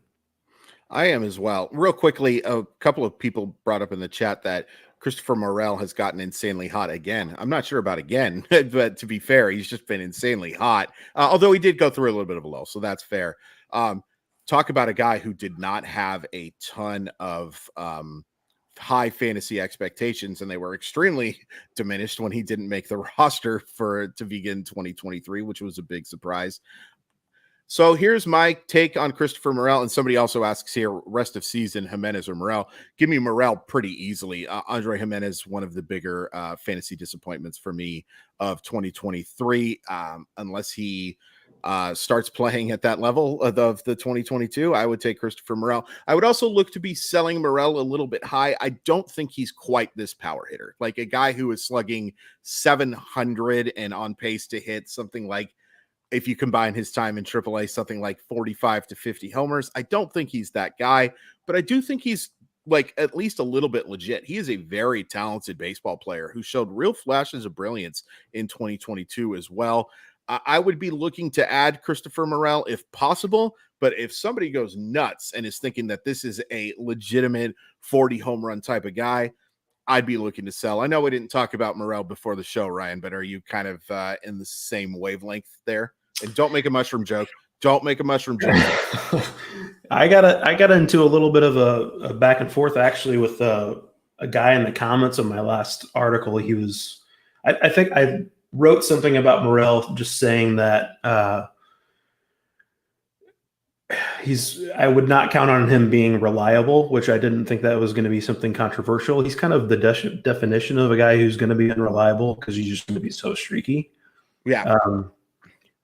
I am as well. Real quickly, a couple of people brought up in the chat that Christopher Morel has gotten insanely hot again. I'm not sure about again, but to be fair, he's just been insanely hot. Although he did go through a little bit of a lull, so that's fair. Talk about a guy who did not have a ton of high fantasy expectations, and they were extremely diminished when he didn't make the roster to begin 2023, which was a big surprise. So here's my take on Christopher Morel. And somebody also asks here, rest of season, Jimenez or Morel? Give me Morel pretty easily. Andre Jimenez, one of the bigger fantasy disappointments for me of 2023, unless he starts playing at that level of the 2022, I would take Christopher Morel. I would also look to be selling Morel a little bit high. I don't think he's quite this power hitter. Like a guy who is slugging 700 and on pace to hit something like, if you combine his time in AAA, something like 45 to 50 homers. I don't think he's that guy, but I do think he's like at least a little bit legit. He is a very talented baseball player who showed real flashes of brilliance in 2022 as well. I would be looking to add Christopher Morel if possible, but if somebody goes nuts and is thinking that this is a legitimate 40 home run type of guy, I'd be looking to sell. I know we didn't talk about Morel before the show, Ryan, but are you kind of in the same wavelength there? And don't make a mushroom joke. Don't make a mushroom joke. I got into a little bit of a back and forth actually with a guy in the comments of my last article. He was, I think I wrote something about Morel, just saying that I would not count on him being reliable, which I didn't think that was going to be something controversial. He's kind of the definition of a guy who's going to be unreliable because he's just going to be so streaky. Yeah.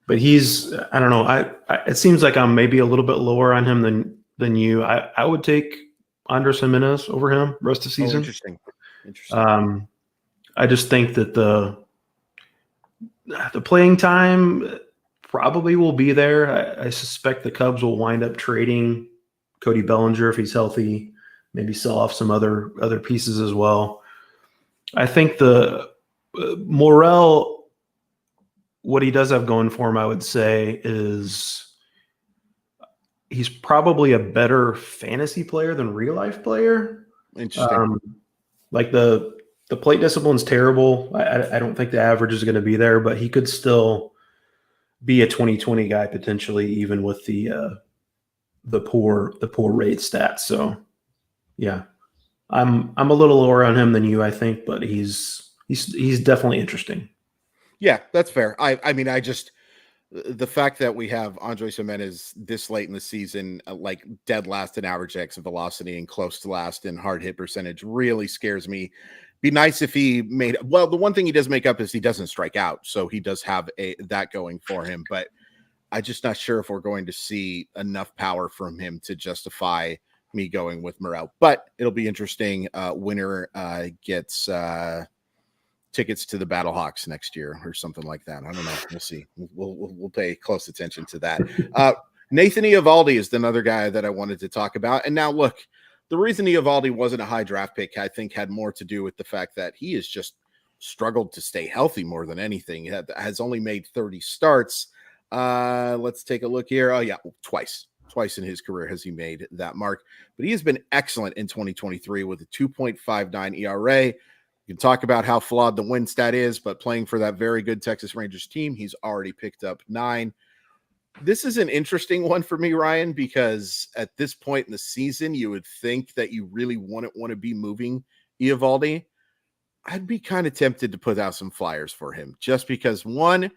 But I don't know. It seems like I'm maybe a little bit lower on him than you. I would take Andres Jimenez over him rest of season. Interesting. I just think that the playing time probably will be there. I suspect the Cubs will wind up trading Cody Bellinger if he's healthy, maybe sell off some other pieces as well. I think the Morel, what he does have going for him, I would say, is he's probably a better fantasy player than real life player. Interesting. Like the plate discipline's terrible. I don't think the average is going to be there, but he could still be a 2020 guy potentially, even with the poor rate stats. So yeah, I'm a little lower on him than you, I think, but he's definitely interesting. Yeah, that's fair. I mean, the fact that we have Andres Jimenez this late in the season, like dead last in average exit velocity and close to last in hard hit percentage, really scares me. Be nice if he the one thing he does make up is he doesn't strike out. So he does have that going for him, but I'm just not sure if we're going to see enough power from him to justify me going with Morel, but it'll be interesting. Winner gets tickets to the Battlehawks next year or something like that. I don't know. We'll see. We'll pay close attention to that. Nathan Eovaldi is another guy that I wanted to talk about. And now look, the reason Eovaldi wasn't a high draft pick, I think had more to do with the fact that he has just struggled to stay healthy more than anything. He has only made 30 starts. Let's take a look here. Oh yeah, twice in his career has he made that mark, but he has been excellent in 2023 with a 2.59 ERA. You can talk about how flawed the win stat is, but playing for that very good Texas Rangers team, he's already picked up 9. This is an interesting one for me, Ryan, because at this point in the season, you would think that you really wouldn't want to be moving Eovaldi. I'd be kind of tempted to put out some flyers for him just because, one,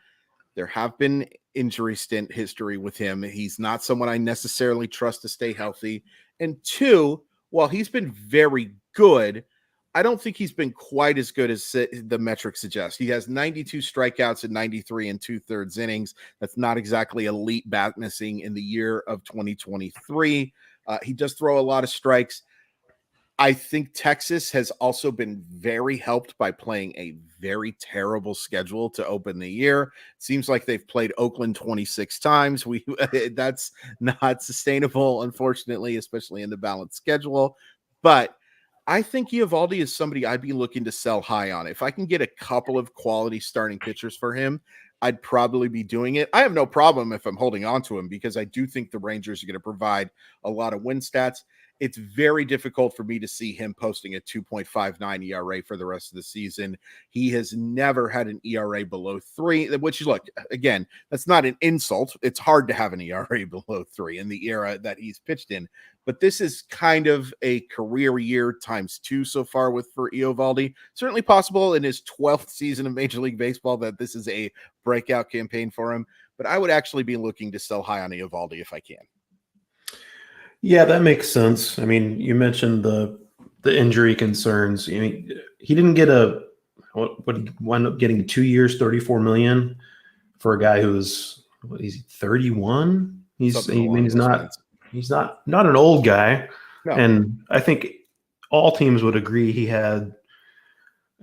there have been injury stint history with him. He's not someone I necessarily trust to stay healthy. And two, while he's been very good, I don't think he's been quite as good as the metrics suggest. He has 92 strikeouts in 93 and 2/3 innings. That's not exactly elite bat missing in the year of 2023. He does throw a lot of strikes. I think Texas has also been very helped by playing a very terrible schedule to open the year. It seems like they've played Oakland 26 times. That's not sustainable, unfortunately, especially in the balanced schedule. But I think Eovaldi is somebody I'd be looking to sell high on. If I can get a couple of quality starting pitchers for him, I'd probably be doing it. I have no problem if I'm holding on to him because I do think the Rangers are going to provide a lot of win stats. it's very difficult for me to see him posting a 2.59 ERA for the rest of the season. He has never had an ERA below 3, which, look, again, that's not an insult. It's hard to have an ERA below 3 in the era that he's pitched in. But this is kind of a career year times 2 so far for Eovaldi. Certainly possible in his 12th season of Major League Baseball that this is a breakout campaign for him. But I would actually be looking to sell high on Eovaldi if I can. Yeah, that makes sense. I mean, you mentioned the injury concerns. I mean, he didn't get what he wound up getting 2 years, $34 million for a guy who's, what is he, 31? He's not an old guy. No. And I think all teams would agree he had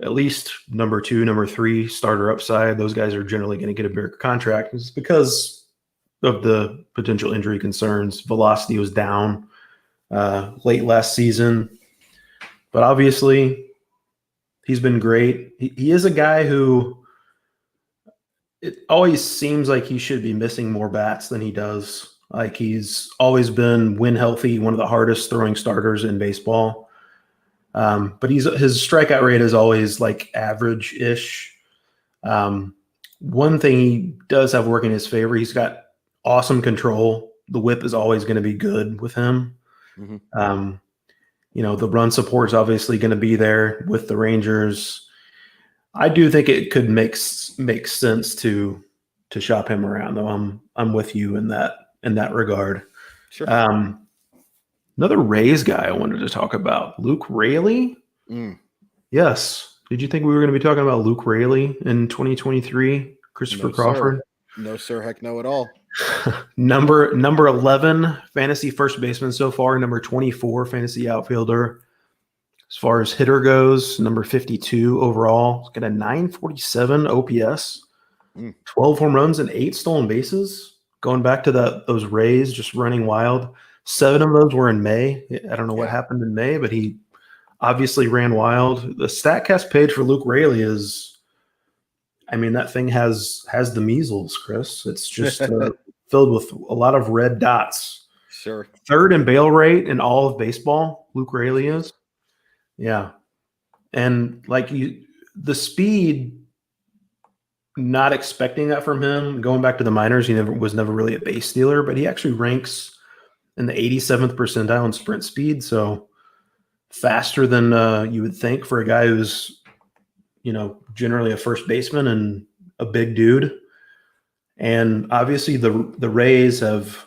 at least number 2, number 3 starter upside. Those guys are generally going to get a bigger contract. It's because of the potential injury concerns. Velocity was down late last season, but obviously he's been great. He is a guy who it always seems like he should be missing more bats than he does. Like, he's always been, when healthy, one of the hardest throwing starters in baseball. But his strikeout rate is always like average-ish. One thing he does have working in his favor, he's got awesome control. The whip is always going to be good with him. Mm-hmm. The run support is obviously going to be there with the Rangers. I do think it could make sense to shop him around, though. I'm with you in that regard. Sure. Another Rays guy I wanted to talk about, Luke Raley. Yes. Did you think we were going to be talking about Luke Raley in 2023? Christopher Crawford? No, sir. Heck no at all. Number 11 fantasy first baseman so far, number 24 fantasy outfielder. As far as hitter goes, number 52 overall. He's got a 947 OPS, 12 home runs and 8 stolen bases. Going back to those Rays just running wild. 7 of those were in May. I don't know what happened in May, but he obviously ran wild. The StatCast page for Luke Raley is, I mean, that thing has the measles, Chris. It's just filled with a lot of red dots. Sure. 3rd in bail rate in all of baseball, Luke Raley is. Yeah. And the speed, not expecting that from him. Going back to the minors, he was never really a base stealer, but he actually ranks in the 87th percentile in sprint speed. So faster than you would think for a guy who's, generally a first baseman and a big dude. And obviously the Rays have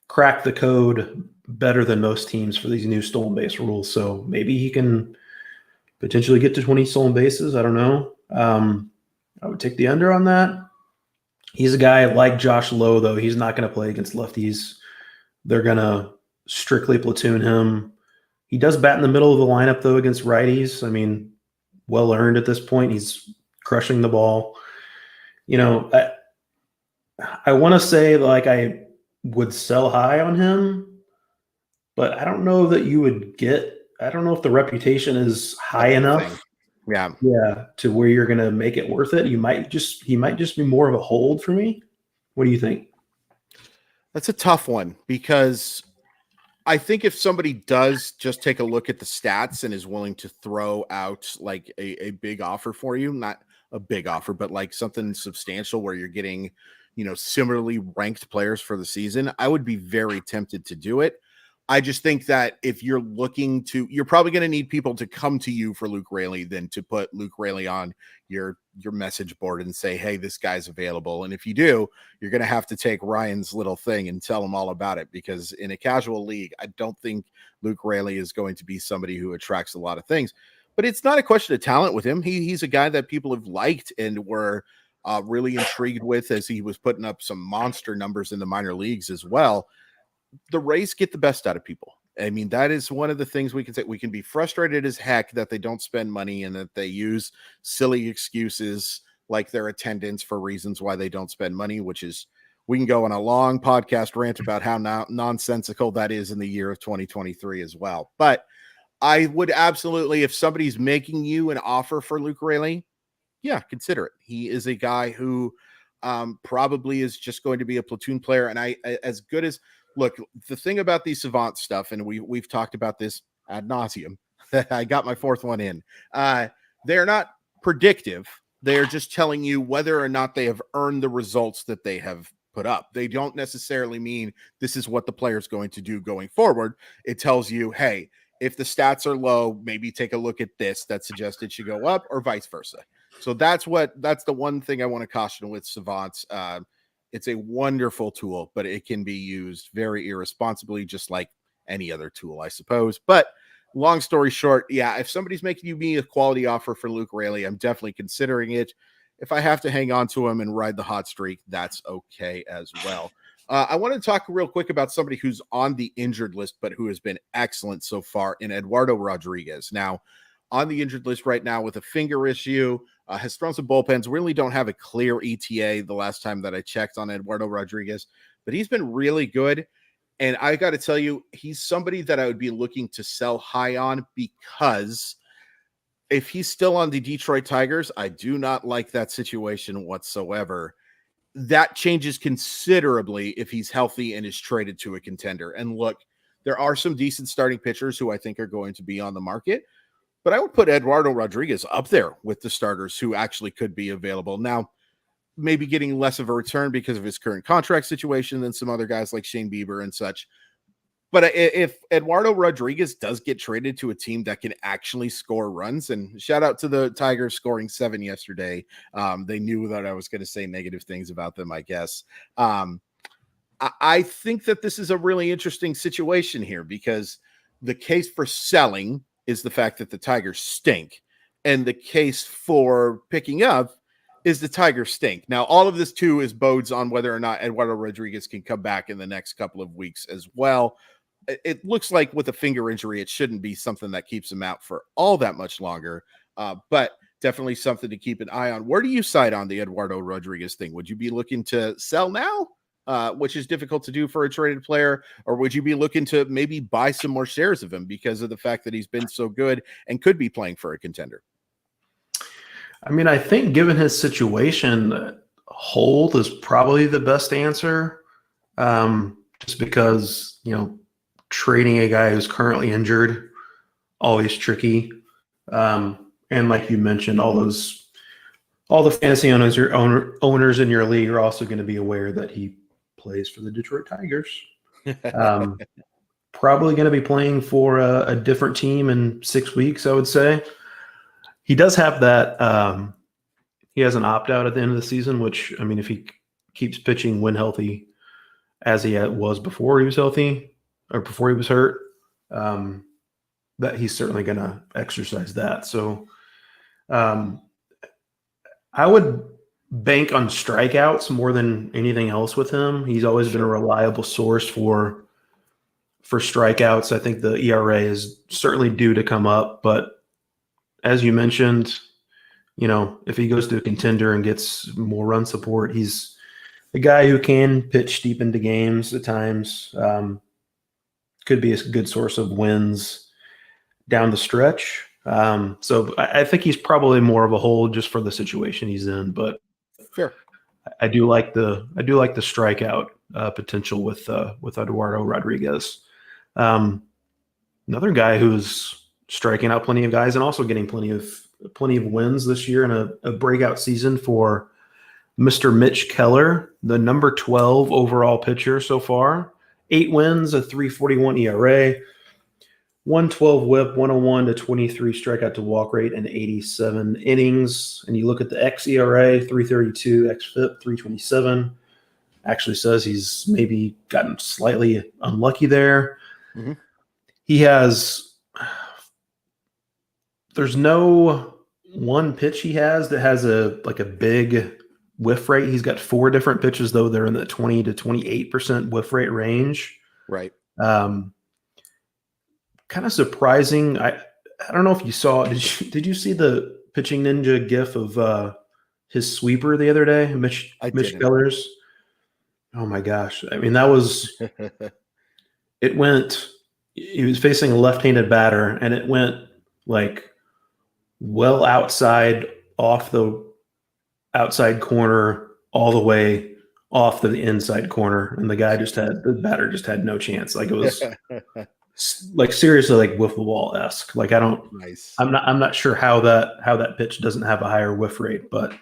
cracked the code better than most teams for these new stolen base rules. So maybe he can potentially get to 20 stolen bases. I don't know. I would take the under on that. He's a guy like Josh Lowe, though. He's not going to play against lefties. They're going to strictly platoon him. He does bat in the middle of the lineup, though, against righties. I mean, well earned at this point. He's crushing the ball. I want to say I would sell high on him, but I don't know that you would I don't know if the reputation is high enough. Yeah. To where you're going to make it worth it. He might just be more of a hold for me. What do you think? That's a tough one, because I think if somebody does just take a look at the stats and is willing to throw out like a big offer for you, not a big offer, but like something substantial where you're getting, similarly ranked players for the season, I would be very tempted to do it. I just think that if you're you're probably going to need people to come to you for Luke Raley than to put Luke Raley on your message board and say, hey, this guy's available. And if you do, you're going to have to take Ryan's little thing and tell him all about it, because in a casual league, I don't think Luke Raley is going to be somebody who attracts a lot of things. But it's not a question of talent with him. He's a guy that people have liked and were really intrigued with, as he was putting up some monster numbers in the minor leagues as well. The Rays get the best out of people. I mean, that is one of the things we can say. We can be frustrated as heck that they don't spend money and that they use silly excuses like their attendance for reasons why they don't spend money, which is, we can go on a long podcast rant about how nonsensical that is in the year of 2023 as well. But I would absolutely, if somebody's making you an offer for Luke Raley, consider it. He is a guy who probably is just going to be a platoon player. And as good as look, the thing about these savant stuff, and we've talked about this ad nauseum. I got my fourth one in. They're not predictive. They're just telling you whether or not they have earned the results that they have put up. They don't necessarily mean this is what the player is going to do going forward. It tells you, hey, if the stats are low, maybe take a look at this that suggests it should go up, or vice versa. So that's the one thing I want to caution with savants. It's a wonderful tool, but it can be used very irresponsibly, just like any other tool, I suppose. But long story short, yeah, if somebody's making me a quality offer for Luke Raley, I'm definitely considering it. If I have to hang on to him and ride the hot streak, that's okay as well. I want to talk real quick about somebody who's on the injured list, but who has been excellent so far, in Eduardo Rodriguez. Now, on the injured list right now with a finger issue, has thrown some bullpens. Really don't have a clear ETA the last time that I checked on Eduardo Rodriguez, but he's been really good. And I got to tell you, he's somebody that I would be looking to sell high on, because if he's still on the Detroit Tigers, I do not like that situation whatsoever. That changes considerably if he's healthy and is traded to a contender. And look, there are some decent starting pitchers who I think are going to be on the market, but I would put Eduardo Rodriguez up there with the starters who actually could be available. Now, maybe getting less of a return because of his current contract situation than some other guys like Shane Bieber and such. But if Eduardo Rodriguez does get traded to a team that can actually score runs, and shout out to the Tigers scoring 7 yesterday. They knew that I was going to say negative things about them, I guess. I think that this is a really interesting situation here, because the case for selling is the fact that the Tigers stink, and the case for picking up is the Tigers stink. Now, all of this too is bodes on whether or not Eduardo Rodriguez can come back in the next couple of weeks as well. It looks like with a finger injury, it shouldn't be something that keeps him out for all that much longer, but definitely something to keep an eye on. Where do you side on the Eduardo Rodriguez thing? Would you be looking to sell now, which is difficult to do for a traded player, or would you be looking to maybe buy some more shares of him because of the fact that he's been so good and could be playing for a contender? I mean, I think given his situation, hold is probably the best answer, just because, trading a guy who's currently injured, always tricky. And like you mentioned, all the fantasy owners in your league are also going to be aware that he plays for the Detroit Tigers. Probably going to be playing for a different team in 6 weeks, I would say. He does have that. He has an opt-out at the end of the season, which, I mean, if he keeps pitching when healthy as he was before he was healthy, or before he was hurt, that he's certainly going to exercise that. So I would bank on strikeouts more than anything else with him. He's always been a reliable source for strikeouts. I think the ERA is certainly due to come up, but as you mentioned, if he goes to a contender and gets more run support, he's a guy who can pitch deep into games at times. Could be a good source of wins down the stretch. So I think he's probably more of a hold just for the situation he's in. But sure, I do like the strikeout potential with Eduardo Rodriguez. Another guy who's striking out plenty of guys and also getting plenty of wins this year in a breakout season for Mr. Mitch Keller, the number 12 overall pitcher so far. 8 wins, a 3.41 ERA, 112 WHIP, 101 to 23 strikeout to walk rate, and 87 innings. And you look at the xERA, 3.32, xFIP, 3.27. Actually says he's maybe gotten slightly unlucky there. Mm-hmm. There's no one pitch he has that has a big whiff rate. He's got 4 different pitches, though. They're in the 20 to 28% whiff rate range. Right. Kind of surprising. I don't know if you saw, did you see the Pitching Ninja gif of his sweeper the other day? Mitch Keller's. Oh my gosh. I mean, that was, he was facing a left-handed batter, and it went well outside, off the outside corner, all the way off the inside corner, and the batter just had no chance. Like, it was like seriously like wiffle ball esque. Like, Nice. I'm not sure how that pitch doesn't have a higher whiff rate, but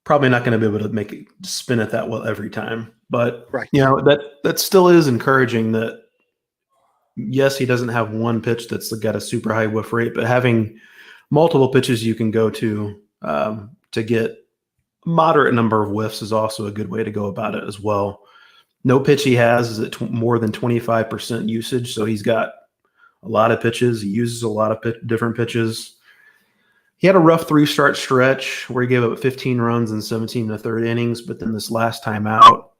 probably not going to be able to make it spin it that well every time. But Right. that still is encouraging that, yes, he doesn't have one pitch that's got a super high whiff rate, but having multiple pitches you can go to get a moderate number of whiffs is also a good way to go about it as well. No pitch he has is at more than 25% usage, so he's got a lot of pitches. He uses a lot of different pitches. He had a rough 3-start stretch where he gave up 15 runs in 17 1/3 innings, but then this last time out,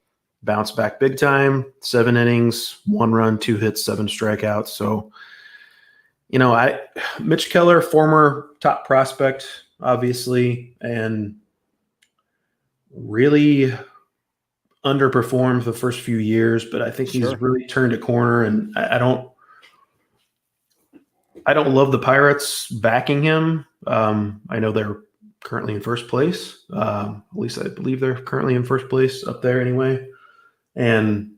bounced back big time, 7 innings, 1 run, 2 hits, 7 strikeouts. So, Mitch Keller, former top prospect, obviously, and really underperformed the first few years, but I think he's really turned a corner, and I don't love the Pirates backing him. I know they're currently in first place. At least I believe they're currently in first place up there anyway. And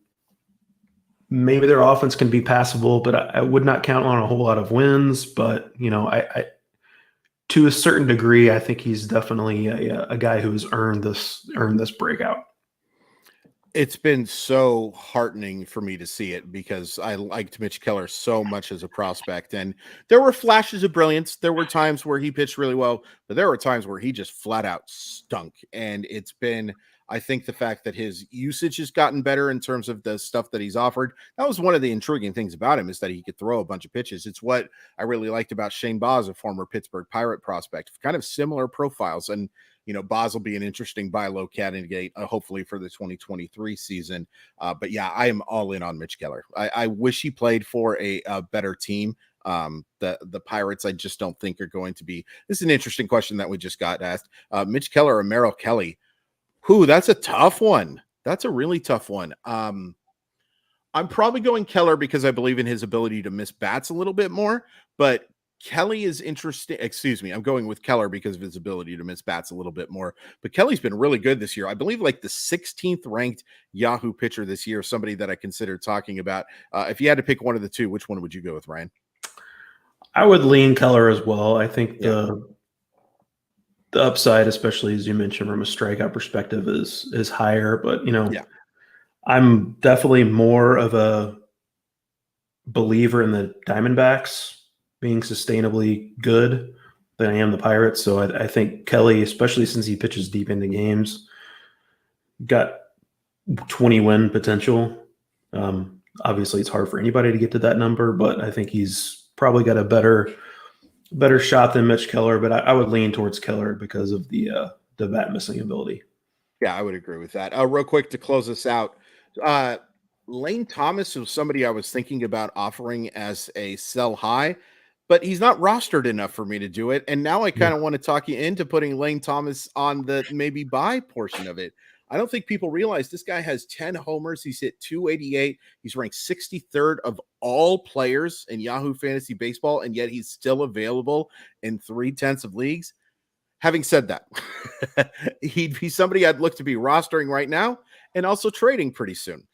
maybe their offense can be passable, but I would not count on a whole lot of wins. But, I to a certain degree, I think he's definitely a guy who has earned this breakout. It's been so heartening for me to see it because I liked Mitch Keller so much as a prospect. And there were flashes of brilliance. There were times where he pitched really well, but there were times where he just flat out stunk. And it's been, I think, the fact that his usage has gotten better in terms of the stuff that he's offered. That was one of the intriguing things about him, is that he could throw a bunch of pitches. It's what I really liked about Shane Baz, a former Pittsburgh Pirate prospect, kind of similar profiles. And Baz will be an interesting buy low candidate, hopefully for the 2023 season. But yeah, I am all in on Mitch Keller. I wish he played for a better team. The Pirates, I just don't think are going to be. This is an interesting question that we just got asked. Mitch Keller or Merrill Kelly? That's a tough one. That's a really tough one. I'm probably going Keller because I believe in his ability to miss bats a little bit more, but Kelly is interesting. Excuse me. I'm going with Keller because of his ability to miss bats a little bit more. But Kelly's been really good this year. I believe like the 16th ranked Yahoo pitcher this year, somebody that I considered talking about. If you had to pick one of the two, which one would you go with, Ryan? I would lean Keller as well. I think the upside, especially as you mentioned from a strikeout perspective, is higher. But, I'm definitely more of a believer in the Diamondbacks being sustainably good than I am the Pirates. So I think Kelly, especially since he pitches deep into games, got 20 win potential. Obviously, it's hard for anybody to get to that number, but I think he's probably got a better shot than Mitch Keller. But I would lean towards Keller because of the bat missing ability. Yeah, I would agree with that. Real quick to close us out, Lane Thomas was somebody I was thinking about offering as a sell high, but he's not rostered enough for me to do it. And now I kind of want to talk you into putting Lane Thomas on the maybe buy portion of it. I don't think people realize this guy has 10 homers. He's hit 288. He's ranked 63rd of all players in Yahoo Fantasy Baseball, and yet he's still available in 3/10 of leagues. Having said that, he'd be somebody I'd look to be rostering right now and also trading pretty soon.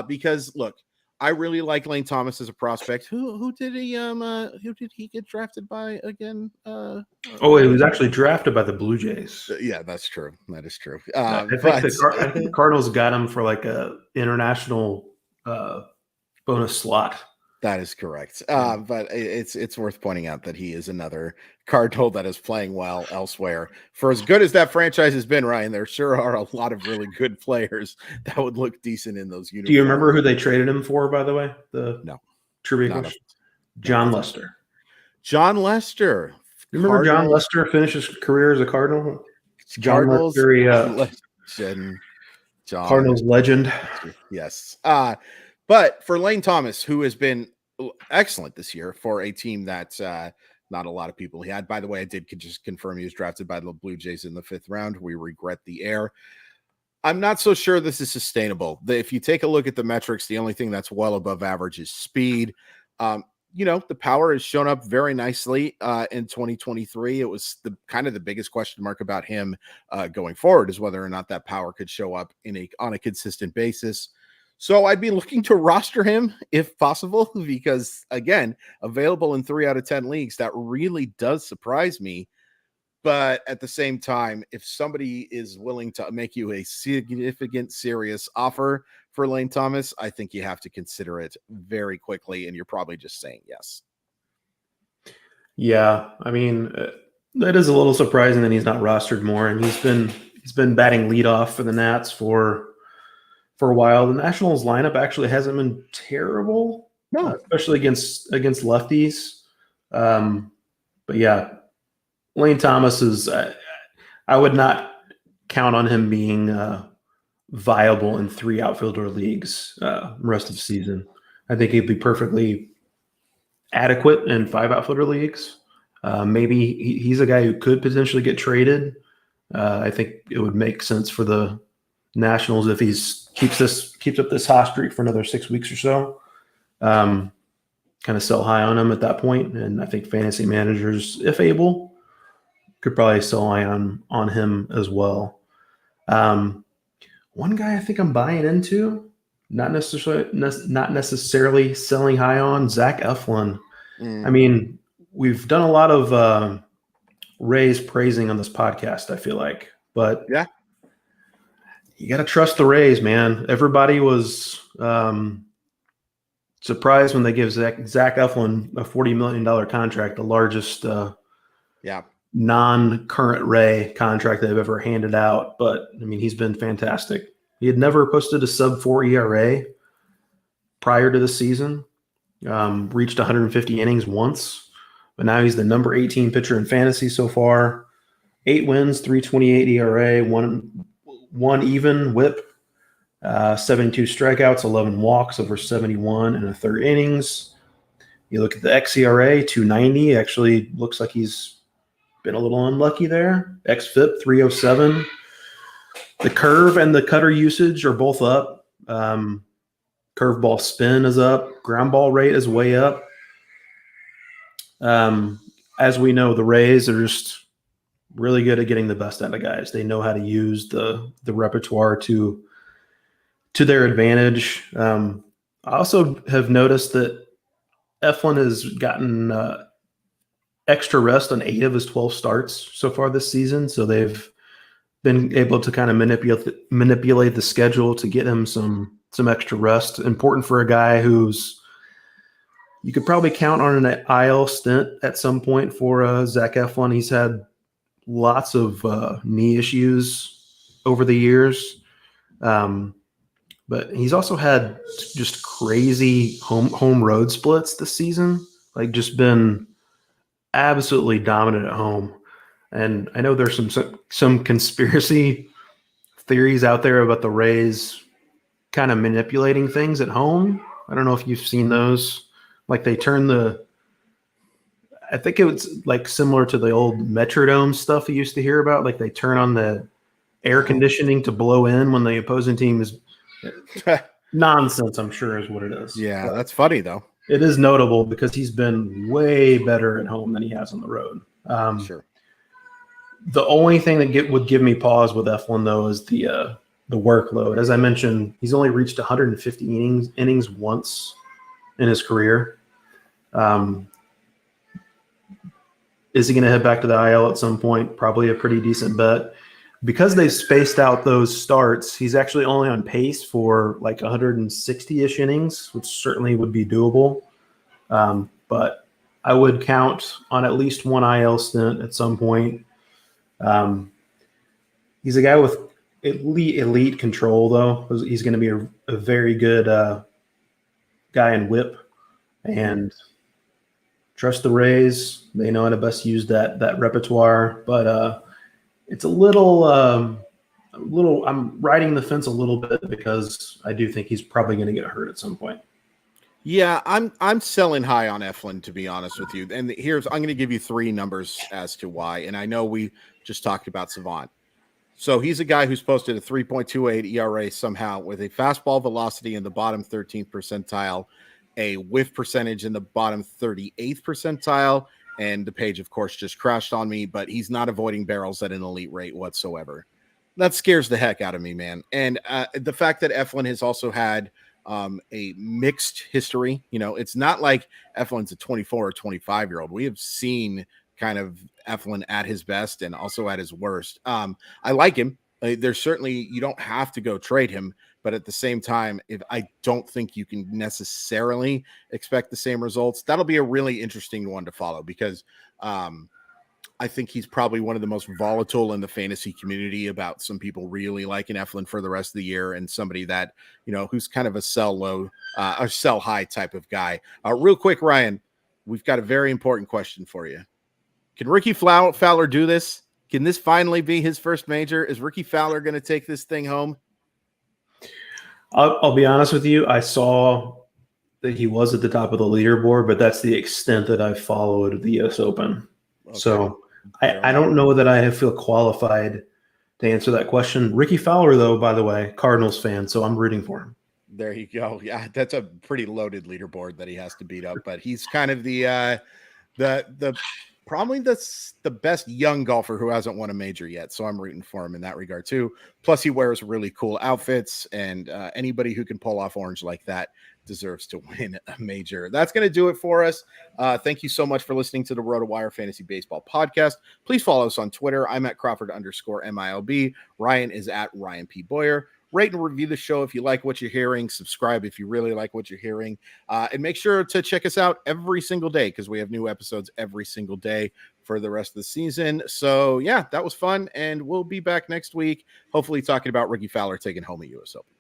Because look, I really like Lane Thomas as a prospect. Who did he get drafted by again? He was actually drafted by the Blue Jays. Yeah, that's true. That is true. I think the Cardinals got him for like a international bonus slot. That is correct. But it's worth pointing out that he is another Cardinal that is playing well elsewhere. For as good as that franchise has been, Ryan, there sure are a lot of really good players that would look decent in those uniforms. Do you remember who they traded him for, by the way? No. Trivia question? John Lester. John Lester. You remember John Lester finished his career as a Cardinal? Cardinals legend. Cardinals legend. Yes. But for Lane Thomas, who has been excellent this year for a team that not a lot of people had. By the way, I did just confirm he was drafted by the Blue Jays in the 5th round. We regret the error. I'm not so sure this is sustainable. If you take a look at the metrics, the only thing that's well above average is speed. the power has shown up very nicely in 2023. It was the biggest question mark about him going forward is whether or not that power could show up on a consistent basis. So I'd be looking to roster him if possible, because again, available in 3 out of 10 leagues, that really does surprise me. But at the same time, if somebody is willing to make you a significant, serious offer for Lane Thomas, I think you have to consider it very quickly, and you're probably just saying yes. Yeah, I mean, that is a little surprising that he's not rostered more, and he's been batting leadoff for the Nats for a while. The Nationals lineup actually hasn't been terrible, especially against lefties. But yeah. Lane Thomas is, I would not count on him being viable in 3 outfielder leagues rest of the season. I think he'd be perfectly adequate in 5 outfielder leagues. Maybe he's a guy who could potentially get traded. I think it would make sense for the Nationals if he keeps up this hot streak for another 6 weeks or so. Kind of sell high on him at that point, and I think fantasy managers, if able, could probably sell high on him as well. One guy I think I'm buying into, not necessarily selling high on, Zach Eflin. I mean, we've done a lot of Rays praising on this podcast, I feel like, but yeah, you got to trust the Rays, man. Everybody was surprised when they give Zach Eflin a $40 million contract, the largest non-current Ray contract they've ever handed out. But I mean, he's been fantastic. He had never posted a sub-4 ERA prior to the season. Reached 150 innings once, but now he's the number 18 pitcher in fantasy so far. 8 wins, 3.28 ERA, one even WHIP, 72 strikeouts, 11 walks over 71 in the 3rd innings. You look at the xERA, 2.90. Actually looks like he's been a little unlucky there. xFIP 307. The curve and the cutter usage are both up. Curveball spin is up. Ground ball rate is way up. As we know, the Rays are just really good at getting the best out of guys. They know how to use the repertoire to their advantage. I also have noticed that Eflin has gotten extra rest on 8 of his 12 starts so far this season. So they've been able to kind of manipulate the schedule to get him some extra rest. Important for a guy who's, you could probably count on an IL stint at some point for Zach Eflin. He's had lots of knee issues over the years. But he's also had just crazy home road splits this season. Like, just been absolutely dominant at home. And I know there's some conspiracy theories out there about the Rays kind of manipulating things at home. I don't know if you've seen those. Like, they turn I think it was like similar to the old Metrodome stuff you used to hear about. Like, they turn on the air conditioning to blow in when the opposing team is nonsense, I'm sure is what it is. Yeah, that's funny though. It is notable because he's been way better at home than he has on the road. Sure. The only thing that would give me pause with Eflin, though, is the workload. As I mentioned, he's only reached 150 innings once in his career. Is he going to head back to the IL at some point? Probably a pretty decent bet. Because they've spaced out those starts, he's actually only on pace for like 160-ish innings, which certainly would be doable. But I would count on at least one IL stint at some point. He's a guy with elite control, though. He's going to be a very good guy in WHIP. And trust the Rays. They know how to best use that repertoire. But it's a little I'm riding the fence a little bit because I do think he's probably going to get hurt at some point. Yeah, I'm selling high on Eflin, to be honest with you. And I'm going to give you 3 numbers as to why. And I know we just talked about Savant. So he's a guy who's posted a 3.28 ERA somehow with a fastball velocity in the bottom 13th percentile, a whiff percentage in the bottom 38th percentile. And the page, of course, just crashed on me, but he's not avoiding barrels at an elite rate whatsoever. That scares the heck out of me, man. And the fact that Eflin has also had a mixed history, it's not like Eflin's a 24 or 25-year-old. We have seen kind of Eflin at his best and also at his worst. I like him. There's certainly, you don't have to go trade him, but at the same time, if I don't think you can necessarily expect the same results, that'll be a really interesting one to follow because I think he's probably one of the most volatile in the fantasy community about some people really liking Eflin for the rest of the year and somebody that, who's kind of a sell low or sell high type of guy. Real quick, Ryan, we've got a very important question for you. Can Ricky Fowler do this? Can this finally be his first major? Is Ricky Fowler going to take this thing home? I'll be honest with you. I saw that he was at the top of the leaderboard, but that's the extent that I've followed the U.S. Open. Okay. So I don't know that I feel qualified to answer that question. Ricky Fowler, though, by the way, Cardinals fan, so I'm rooting for him. There you go. Yeah, that's a pretty loaded leaderboard that he has to beat up, but he's kind of the probably the best young golfer who hasn't won a major yet. So I'm rooting for him in that regard too. Plus he wears really cool outfits, and anybody who can pull off orange like that deserves to win a major. That's going to do it for us. Thank you so much for listening to the RotoWire Fantasy Baseball Podcast. Please follow us on Twitter. I'm at Crawford_MILB. Ryan is at Ryan P. Boyer. Rate and review the show if you like what you're hearing. Subscribe if you really like what you're hearing. And make sure to check us out every single day because we have new episodes every single day for the rest of the season. So, yeah, that was fun. And we'll be back next week, hopefully talking about Ricky Fowler taking home a U.S. Open.